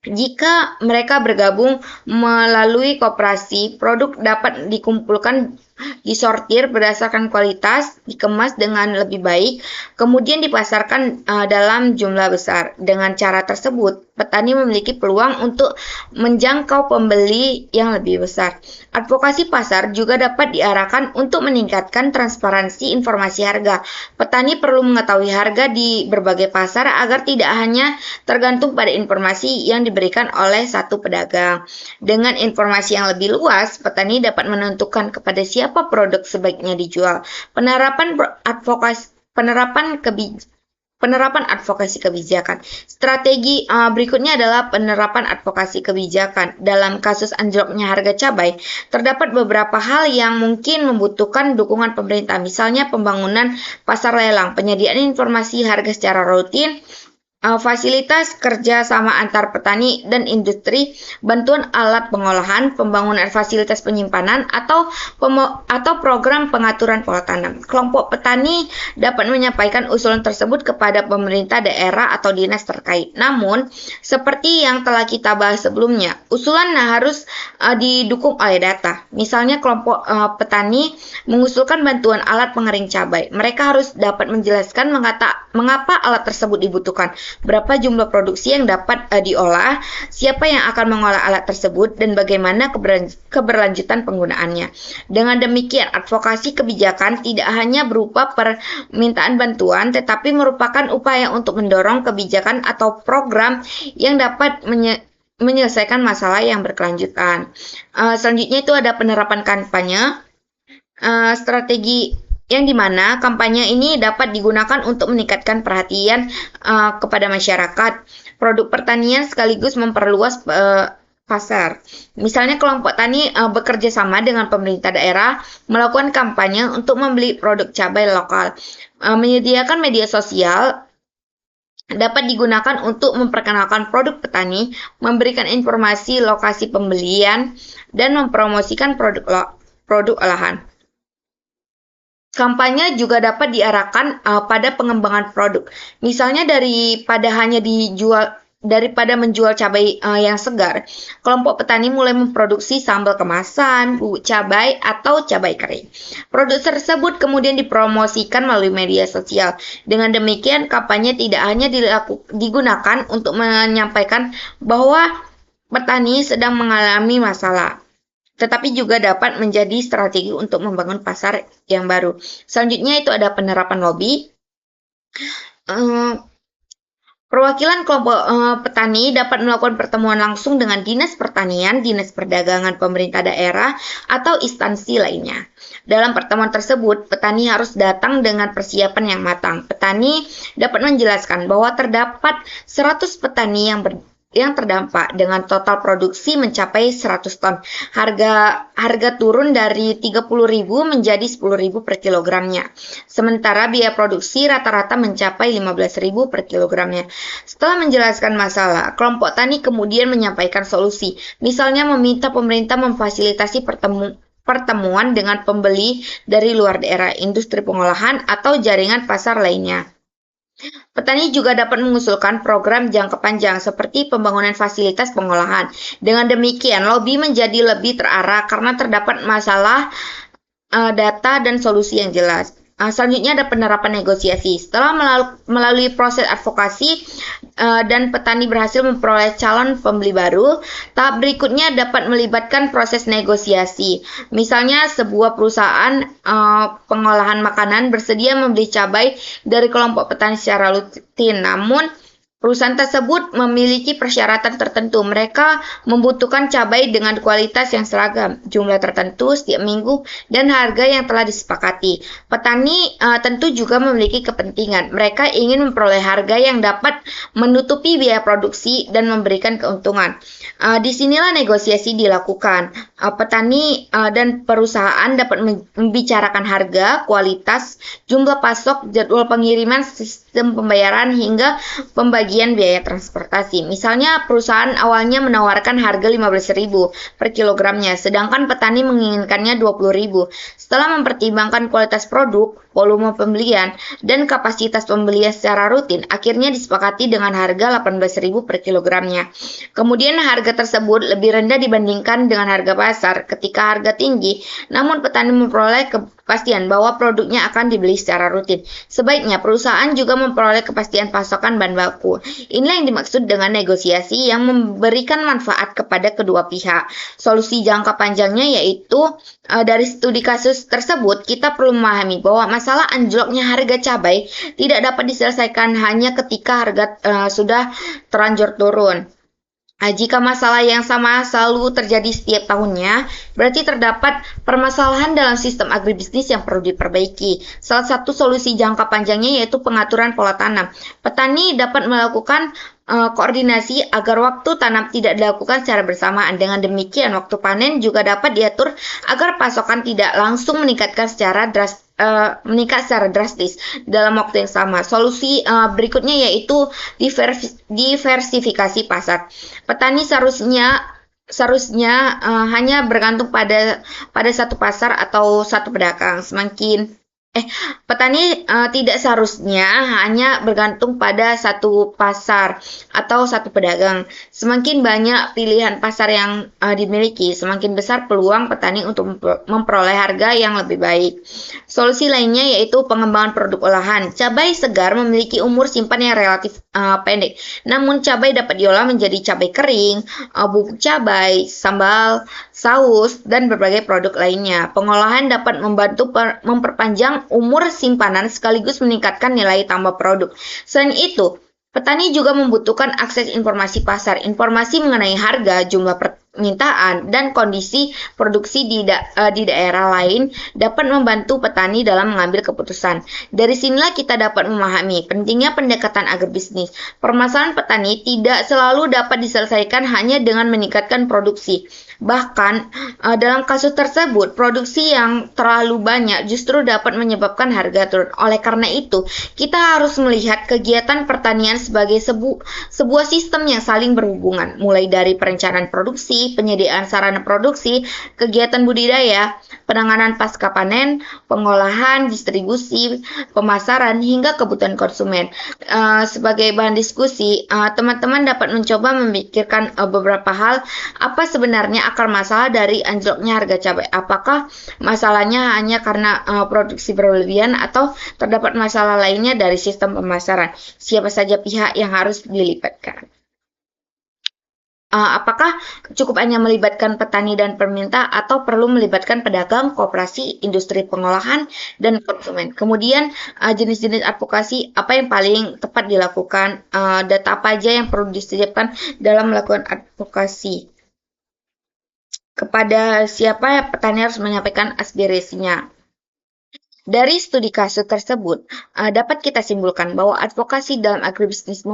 Speaker 1: jika mereka bergabung melalui koperasi, produk dapat dikumpulkan, disortir berdasarkan kualitas, dikemas dengan lebih baik, kemudian dipasarkan dalam jumlah besar. Dengan cara tersebut, petani memiliki peluang untuk menjangkau pembeli yang lebih besar. Advokasi pasar juga dapat diarahkan untuk meningkatkan transparansi informasi harga. Petani perlu mengetahui harga di berbagai pasar agar tidak hanya tergantung pada informasi yang diberikan oleh satu pedagang. Dengan informasi yang lebih luas, petani dapat menentukan kepada siapa produk sebaiknya dijual. Penerapan advokasi kebijakan. Strategi berikutnya adalah penerapan advokasi kebijakan. Dalam kasus anjloknya harga cabai, terdapat beberapa hal yang mungkin membutuhkan dukungan pemerintah, misalnya pembangunan pasar lelang, penyediaan informasi harga secara rutin, fasilitas kerja sama antar petani dan industri, bantuan alat pengolahan, pembangunan fasilitas penyimpanan, atau program pengaturan pola tanam. Kelompok petani dapat menyampaikan usulan tersebut kepada pemerintah daerah atau dinas terkait. Namun, seperti yang telah kita bahas sebelumnya, usulan harus didukung oleh data. Misalnya, kelompok petani mengusulkan bantuan alat pengering cabai. Mereka harus dapat menjelaskan mengapa alat tersebut dibutuhkan, berapa jumlah produksi yang dapat diolah, siapa yang akan mengolah alat tersebut, dan bagaimana keberlanjutan penggunaannya. Dengan demikian, advokasi kebijakan tidak hanya berupa permintaan bantuan, tetapi merupakan upaya untuk mendorong kebijakan atau program yang dapat menyelesaikan masalah yang berkelanjutan. Selanjutnya itu ada penerapan kampanye, strategi yang dimana kampanye ini dapat digunakan untuk meningkatkan perhatian kepada masyarakat produk pertanian sekaligus memperluas pasar. Misalnya kelompok tani bekerja sama dengan pemerintah daerah melakukan kampanye untuk membeli produk cabai lokal. Menyediakan media sosial dapat digunakan untuk memperkenalkan produk petani, memberikan informasi lokasi pembelian, dan mempromosikan produk olahan. Kampanye juga dapat diarahkan pada pengembangan produk. Misalnya daripada menjual cabai yang segar, kelompok petani mulai memproduksi sambal kemasan, bubuk cabai, atau cabai kering. Produk tersebut kemudian dipromosikan melalui media sosial. Dengan demikian, kampanye tidak hanya digunakan untuk menyampaikan bahwa petani sedang mengalami masalah, tetapi juga dapat menjadi strategi untuk membangun pasar yang baru. Selanjutnya itu ada penerapan lobby. Perwakilan kelompok petani dapat melakukan pertemuan langsung dengan Dinas Pertanian, Dinas Perdagangan pemerintah daerah, atau instansi lainnya. Dalam pertemuan tersebut, petani harus datang dengan persiapan yang matang. Petani dapat menjelaskan bahwa terdapat 100 petani yang terdampak dengan total produksi mencapai 100 ton. Harga turun dari 30.000 menjadi 10.000 per kilogramnya. Sementara biaya produksi rata-rata mencapai 15.000 per kilogramnya. Setelah menjelaskan masalah, kelompok tani kemudian menyampaikan solusi. Misalnya meminta pemerintah memfasilitasi pertemuan dengan pembeli dari luar daerah, industri pengolahan, atau jaringan pasar lainnya. Petani juga dapat mengusulkan program jangka panjang seperti pembangunan fasilitas pengolahan. Dengan demikian, lobby menjadi lebih terarah karena terdapat masalah data dan solusi yang jelas. Selanjutnya ada penerapan negosiasi. Setelah melalui proses advokasi dan petani berhasil memperoleh calon pembeli baru, tahap berikutnya dapat melibatkan proses negosiasi. Misalnya sebuah perusahaan pengolahan makanan bersedia membeli cabai dari kelompok petani secara rutin, namun perusahaan tersebut memiliki persyaratan tertentu. Mereka membutuhkan cabai dengan kualitas yang seragam, jumlah tertentu setiap minggu, dan harga yang telah disepakati. Petani tentu juga memiliki kepentingan. Mereka ingin memperoleh harga yang dapat menutupi biaya produksi dan memberikan keuntungan. Disinilah negosiasi dilakukan. Petani dan perusahaan dapat membicarakan harga, kualitas, jumlah pasok, jadwal pengiriman, sistem pembayaran, hingga pembagian biaya transportasi. Misalnya perusahaan awalnya menawarkan harga 15.000 per kilogramnya, sedangkan petani menginginkannya 20.000. Setelah mempertimbangkan kualitas produk, volume pembelian, dan kapasitas pembelian secara rutin, akhirnya disepakati dengan harga 18.000 per kilogramnya. Kemudian harga tersebut lebih rendah dibandingkan dengan harga pasar. Ketika harga tinggi, namun petani memperoleh kepastian bahwa produknya akan dibeli secara rutin. Sebaiknya perusahaan juga memperoleh kepastian pasokan bahan baku. Inilah yang dimaksud dengan negosiasi yang memberikan manfaat kepada kedua pihak. Solusi jangka panjangnya yaitu dari studi kasus tersebut kita perlu memahami bahwa masalah anjloknya harga cabai tidak dapat diselesaikan hanya ketika harga sudah terlanjur turun. Jika masalah yang sama selalu terjadi setiap tahunnya, berarti terdapat permasalahan dalam sistem agribisnis yang perlu diperbaiki. Salah satu solusi jangka panjangnya yaitu pengaturan pola tanam. Petani dapat melakukan koordinasi agar waktu tanam tidak dilakukan secara bersamaan. Dengan demikian, waktu panen juga dapat diatur agar pasokan tidak langsung meningkat secara drastis dalam waktu yang sama. Solusi berikutnya yaitu diversifikasi pasar. Petani seharusnya hanya bergantung pada satu pasar atau satu pedagang. Petani tidak seharusnya hanya bergantung pada satu pasar atau satu pedagang. Semakin banyak pilihan pasar yang dimiliki, semakin besar peluang petani untuk memperoleh harga yang lebih baik. Solusi lainnya yaitu pengembangan produk olahan. Cabai segar memiliki umur simpan yang relatif pendek. Namun cabai dapat diolah menjadi cabai kering, bubuk cabai, sambal, saus, dan berbagai produk lainnya. Pengolahan dapat membantu memperpanjang umur simpanan sekaligus meningkatkan nilai tambah produk. Selain itu, petani juga membutuhkan akses informasi pasar, informasi mengenai harga, jumlah permintaan, dan kondisi produksi di daerah lain dapat membantu petani dalam mengambil keputusan. Dari sinilah kita dapat memahami pentingnya pendekatan agribisnis. Permasalahan petani tidak selalu dapat diselesaikan hanya dengan meningkatkan produksi. Bahkan dalam kasus tersebut, produksi yang terlalu banyak justru dapat menyebabkan harga turun. Oleh karena itu, kita harus melihat kegiatan pertanian sebagai sebuah sistem yang saling berhubungan, mulai dari perencanaan produksi, penyediaan sarana produksi, kegiatan budidaya, penanganan pasca panen, pengolahan, distribusi, pemasaran, hingga kebutuhan konsumen. Sebagai bahan diskusi, teman-teman dapat mencoba memikirkan beberapa hal. Apa sebenarnya akar masalah dari anjloknya harga cabai? Apakah masalahnya hanya karena produksi berlebihan atau terdapat masalah lainnya dari sistem pemasaran? Siapa saja pihak yang harus dilibatkan? Apakah cukup hanya melibatkan petani dan pemerintah atau perlu melibatkan pedagang, koperasi, industri pengolahan, dan konsumen? Kemudian jenis-jenis advokasi apa yang paling tepat dilakukan? Data apa aja yang perlu disediakan dalam melakukan advokasi? Kepada siapa petani harus menyampaikan aspirasinya? Dari studi kasus tersebut, dapat kita simpulkan bahwa advokasi dalam agribisnis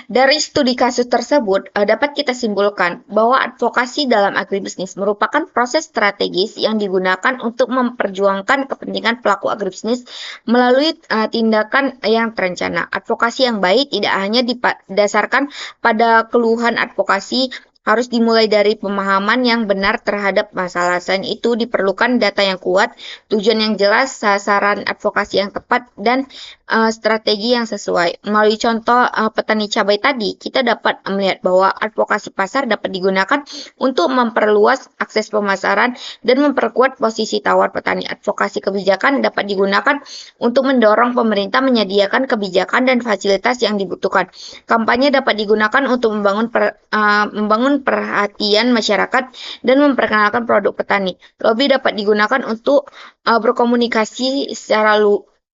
Speaker 1: Dari studi kasus tersebut, dapat kita simpulkan bahwa advokasi dalam agribisnis merupakan proses strategis yang digunakan untuk memperjuangkan kepentingan pelaku agribisnis melalui tindakan yang terencana. Advokasi yang baik tidak hanya didasarkan pada keluhan advokasi, harus dimulai dari pemahaman yang benar terhadap masalah. Selain itu, diperlukan data yang kuat, tujuan yang jelas, sasaran advokasi yang tepat, dan strategi yang sesuai. Melalui contoh petani cabai tadi, kita dapat melihat bahwa advokasi pasar dapat digunakan untuk memperluas akses pemasaran dan memperkuat posisi tawar petani. Advokasi kebijakan dapat digunakan untuk mendorong pemerintah menyediakan kebijakan dan fasilitas yang dibutuhkan. Kampanye dapat digunakan untuk membangun perhatian masyarakat dan memperkenalkan produk petani. Lobby dapat digunakan untuk berkomunikasi secara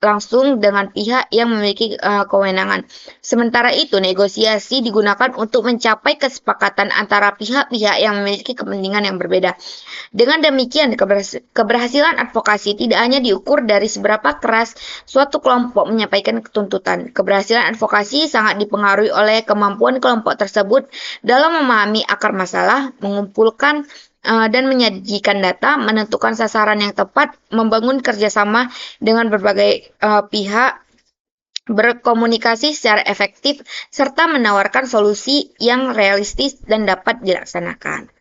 Speaker 1: langsung dengan pihak yang memiliki kewenangan. Sementara itu, negosiasi digunakan untuk mencapai kesepakatan antara pihak-pihak yang memiliki kepentingan yang berbeda. Dengan demikian, keberhasilan advokasi tidak hanya diukur dari seberapa keras suatu kelompok menyampaikan tuntutan. Keberhasilan advokasi sangat dipengaruhi oleh kemampuan kelompok tersebut dalam memahami akar masalah, mengumpulkan dan menyajikan data, menentukan sasaran yang tepat, membangun kerjasama dengan berbagai pihak, berkomunikasi secara efektif, serta menawarkan solusi yang realistis dan dapat dilaksanakan.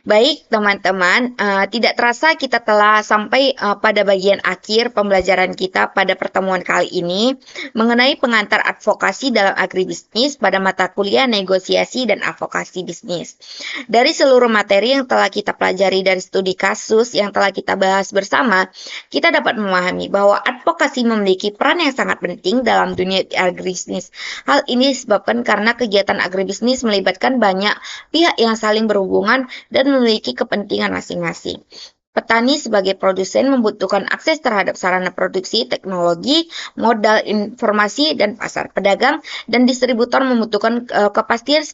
Speaker 1: Baik, teman-teman, tidak terasa kita telah sampai pada bagian akhir pembelajaran kita pada pertemuan kali ini mengenai pengantar advokasi dalam agribisnis pada mata kuliah negosiasi dan advokasi bisnis. Dari seluruh materi yang telah kita pelajari dari studi kasus yang telah kita bahas bersama, kita dapat memahami bahwa advokasi memiliki peran yang sangat penting dalam dunia agribisnis. Hal ini disebabkan karena kegiatan agribisnis melibatkan banyak pihak yang saling berhubungan dan memiliki kepentingan masing-masing. Petani sebagai produsen membutuhkan akses terhadap sarana produksi, teknologi, modal informasi, dan pasar. Pedagang dan distributor membutuhkan kepastian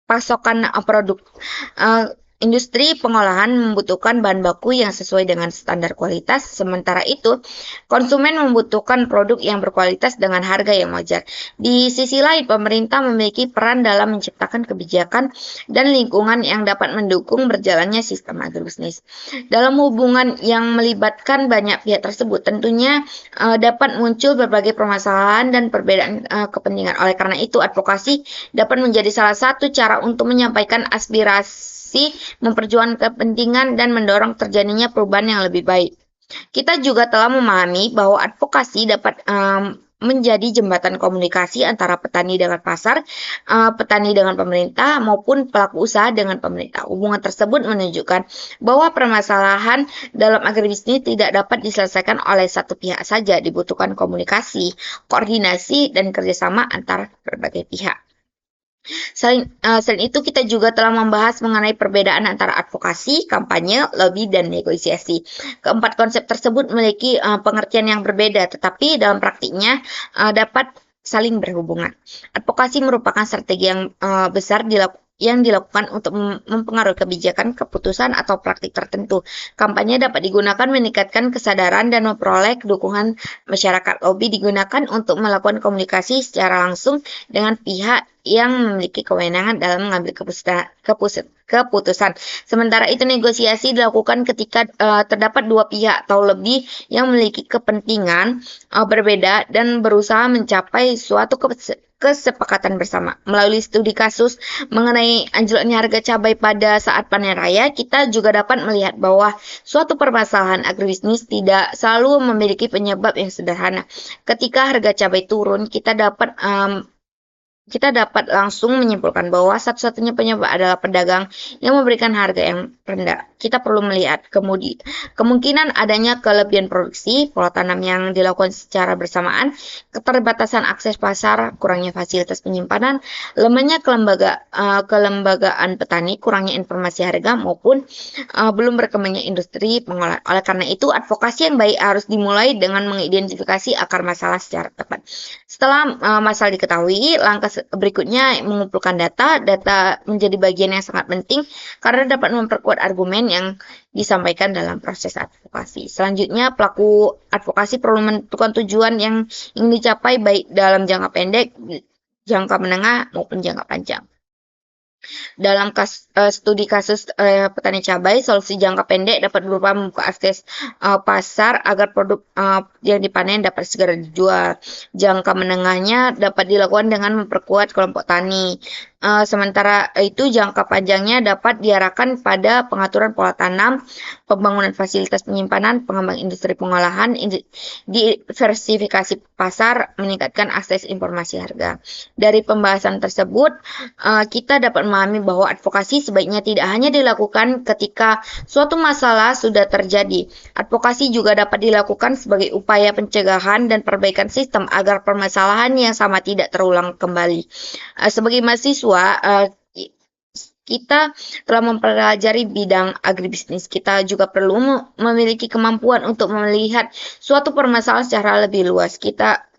Speaker 1: pasokan produk. Industri pengolahan membutuhkan bahan baku yang sesuai dengan standar kualitas, sementara itu konsumen membutuhkan produk yang berkualitas dengan harga yang wajar. Di sisi lain, pemerintah memiliki peran dalam menciptakan kebijakan dan lingkungan yang dapat mendukung berjalannya sistem agribisnis. Dalam hubungan yang melibatkan banyak pihak tersebut, tentunya dapat muncul berbagai permasalahan dan perbedaan kepentingan. Oleh karena itu, advokasi dapat menjadi salah satu cara untuk menyampaikan aspirasi, memperjuangkan kepentingan, dan mendorong terjadinya perubahan yang lebih baik. Kita juga telah memahami bahwa advokasi dapat menjadi jembatan komunikasi antara petani dengan pasar, petani dengan pemerintah, maupun pelaku usaha dengan pemerintah. Hubungan tersebut menunjukkan bahwa permasalahan dalam agribisnis tidak dapat diselesaikan oleh satu pihak saja, dibutuhkan komunikasi, koordinasi, dan kerjasama antara berbagai pihak. Selain itu, kita juga telah membahas mengenai perbedaan antara advokasi, kampanye, lobby, dan negosiasi. Keempat konsep tersebut memiliki pengertian yang berbeda, tetapi dalam praktiknya dapat saling berhubungan. Advokasi merupakan strategi yang besar yang dilakukan untuk mempengaruhi kebijakan, keputusan, atau praktik tertentu. Kampanye dapat digunakan meningkatkan kesadaran dan memperoleh dukungan masyarakat. Lobby digunakan untuk melakukan komunikasi secara langsung dengan pihak yang memiliki kewenangan dalam mengambil keputusan. Sementara itu, negosiasi dilakukan ketika terdapat dua pihak atau lebih yang memiliki kepentingan berbeda dan berusaha mencapai suatu kesepakatan bersama. Melalui studi kasus mengenai anjloknya harga cabai pada saat panen raya, kita juga dapat melihat bahwa suatu permasalahan agribisnis tidak selalu memiliki penyebab yang sederhana. Ketika harga cabai turun, kita dapat langsung menyimpulkan bahwa satu-satunya penyebab adalah pedagang yang memberikan harga yang rendah. Kita perlu melihat kemungkinan adanya kelebihan produksi, pola tanam yang dilakukan secara bersamaan, keterbatasan akses pasar, kurangnya fasilitas penyimpanan, lemahnya kelembagaan petani, kurangnya informasi harga, maupun belum berkembangnya industri pengolahan. Oleh karena itu, advokasi yang baik harus dimulai dengan mengidentifikasi akar masalah secara tepat. Setelah masalah diketahui, langkah berikutnya mengumpulkan data. Data menjadi bagian yang sangat penting karena dapat memperkuat argumen yang disampaikan dalam proses advokasi. Selanjutnya, pelaku advokasi perlu menentukan tujuan yang ingin dicapai baik dalam jangka pendek, jangka menengah, maupun jangka panjang. Dalam studi kasus petani cabai, solusi jangka pendek dapat berupa membuka akses pasar agar produk yang dipanen dapat segera dijual. Jangka menengahnya dapat dilakukan dengan memperkuat kelompok tani. Sementara itu, jangka panjangnya dapat diarahkan pada pengaturan pola tanam, pembangunan fasilitas penyimpanan, pengembangan industri pengolahan, diversifikasi pasar, meningkatkan akses informasi harga. Dari pembahasan tersebut, kita dapat memahami bahwa advokasi sebaiknya tidak hanya dilakukan ketika suatu masalah sudah terjadi. Advokasi juga dapat dilakukan sebagai upaya pencegahan dan perbaikan sistem agar permasalahan yang sama tidak terulang kembali. Sebagai mahasiswa, kita telah mempelajari bidang agribisnis. Kita juga perlu memiliki kemampuan untuk melihat suatu permasalahan secara lebih luas. Kita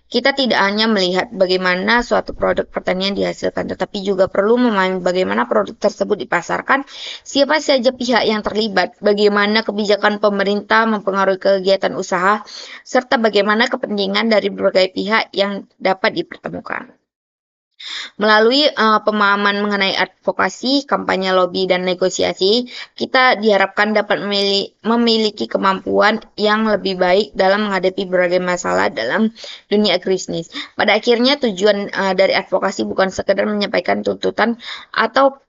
Speaker 1: tidak hanya melihat bagaimana suatu produk pertanian dihasilkan, tetapi juga perlu memahami bagaimana produk tersebut dipasarkan, siapa saja pihak yang terlibat, bagaimana kebijakan pemerintah mempengaruhi kegiatan usaha, serta bagaimana kepentingan dari berbagai pihak yang dapat dipertemukan. Melalui pemahaman mengenai advokasi, kampanye lobi, dan negosiasi, kita diharapkan dapat memiliki kemampuan yang lebih baik dalam menghadapi berbagai masalah dalam dunia agribisnis. Pada akhirnya, tujuan dari advokasi bukan sekedar menyampaikan tuntutan atau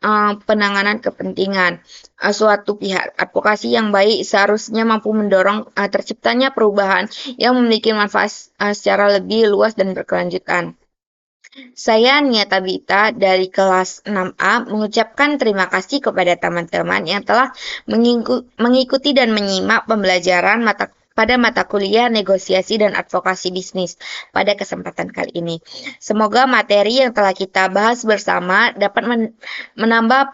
Speaker 1: penanganan kepentingan suatu pihak. Advokasi yang baik seharusnya mampu mendorong terciptanya perubahan yang memiliki manfaat secara lebih luas dan berkelanjutan. Saya Nia Tabita dari kelas 6A mengucapkan terima kasih kepada teman-teman yang telah mengikuti dan menyimak pembelajaran pada mata kuliah negosiasi dan advokasi bisnis pada kesempatan kali ini. Semoga materi yang telah kita bahas bersama dapat menambah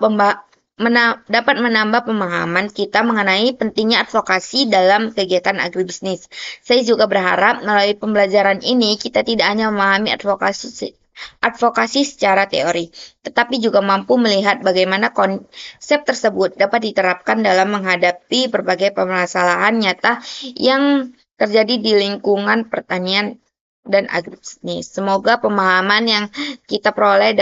Speaker 1: pemahaman kita mengenai pentingnya advokasi dalam kegiatan agribisnis. Saya juga berharap melalui pembelajaran ini kita tidak hanya memahami advokasi secara teori, tetapi juga mampu melihat bagaimana konsep tersebut dapat diterapkan dalam menghadapi berbagai permasalahan nyata yang terjadi di lingkungan pertanian dan agribisnis. Semoga pemahaman yang kita peroleh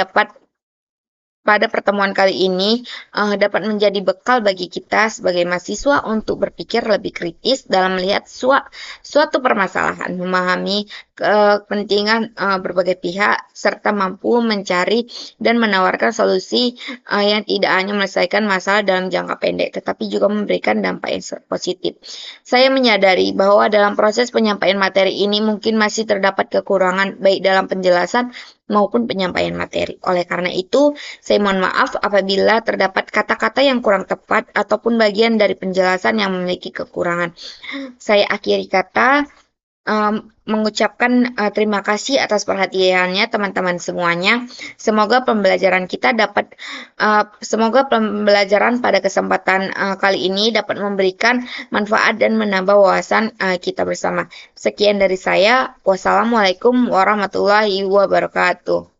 Speaker 1: pada pertemuan kali ini dapat menjadi bekal bagi kita sebagai mahasiswa untuk berpikir lebih kritis dalam melihat suatu permasalahan, memahami kepentingan berbagai pihak, serta mampu mencari dan menawarkan solusi yang tidak hanya menyelesaikan masalah dalam jangka pendek, tetapi juga memberikan dampak yang positif. Saya menyadari bahwa dalam proses penyampaian materi ini mungkin masih terdapat kekurangan baik dalam penjelasan maupun penyampaian materi. Oleh karena itu, saya mohon maaf apabila terdapat kata-kata yang kurang tepat ataupun bagian dari penjelasan yang memiliki kekurangan. Saya akhiri kata mengucapkan terima kasih atas perhatiannya teman-teman semuanya. Semoga pembelajaran pada kesempatan kali ini dapat memberikan manfaat dan menambah wawasan kita bersama. Sekian dari saya. Wassalamualaikum warahmatullahi wabarakatuh.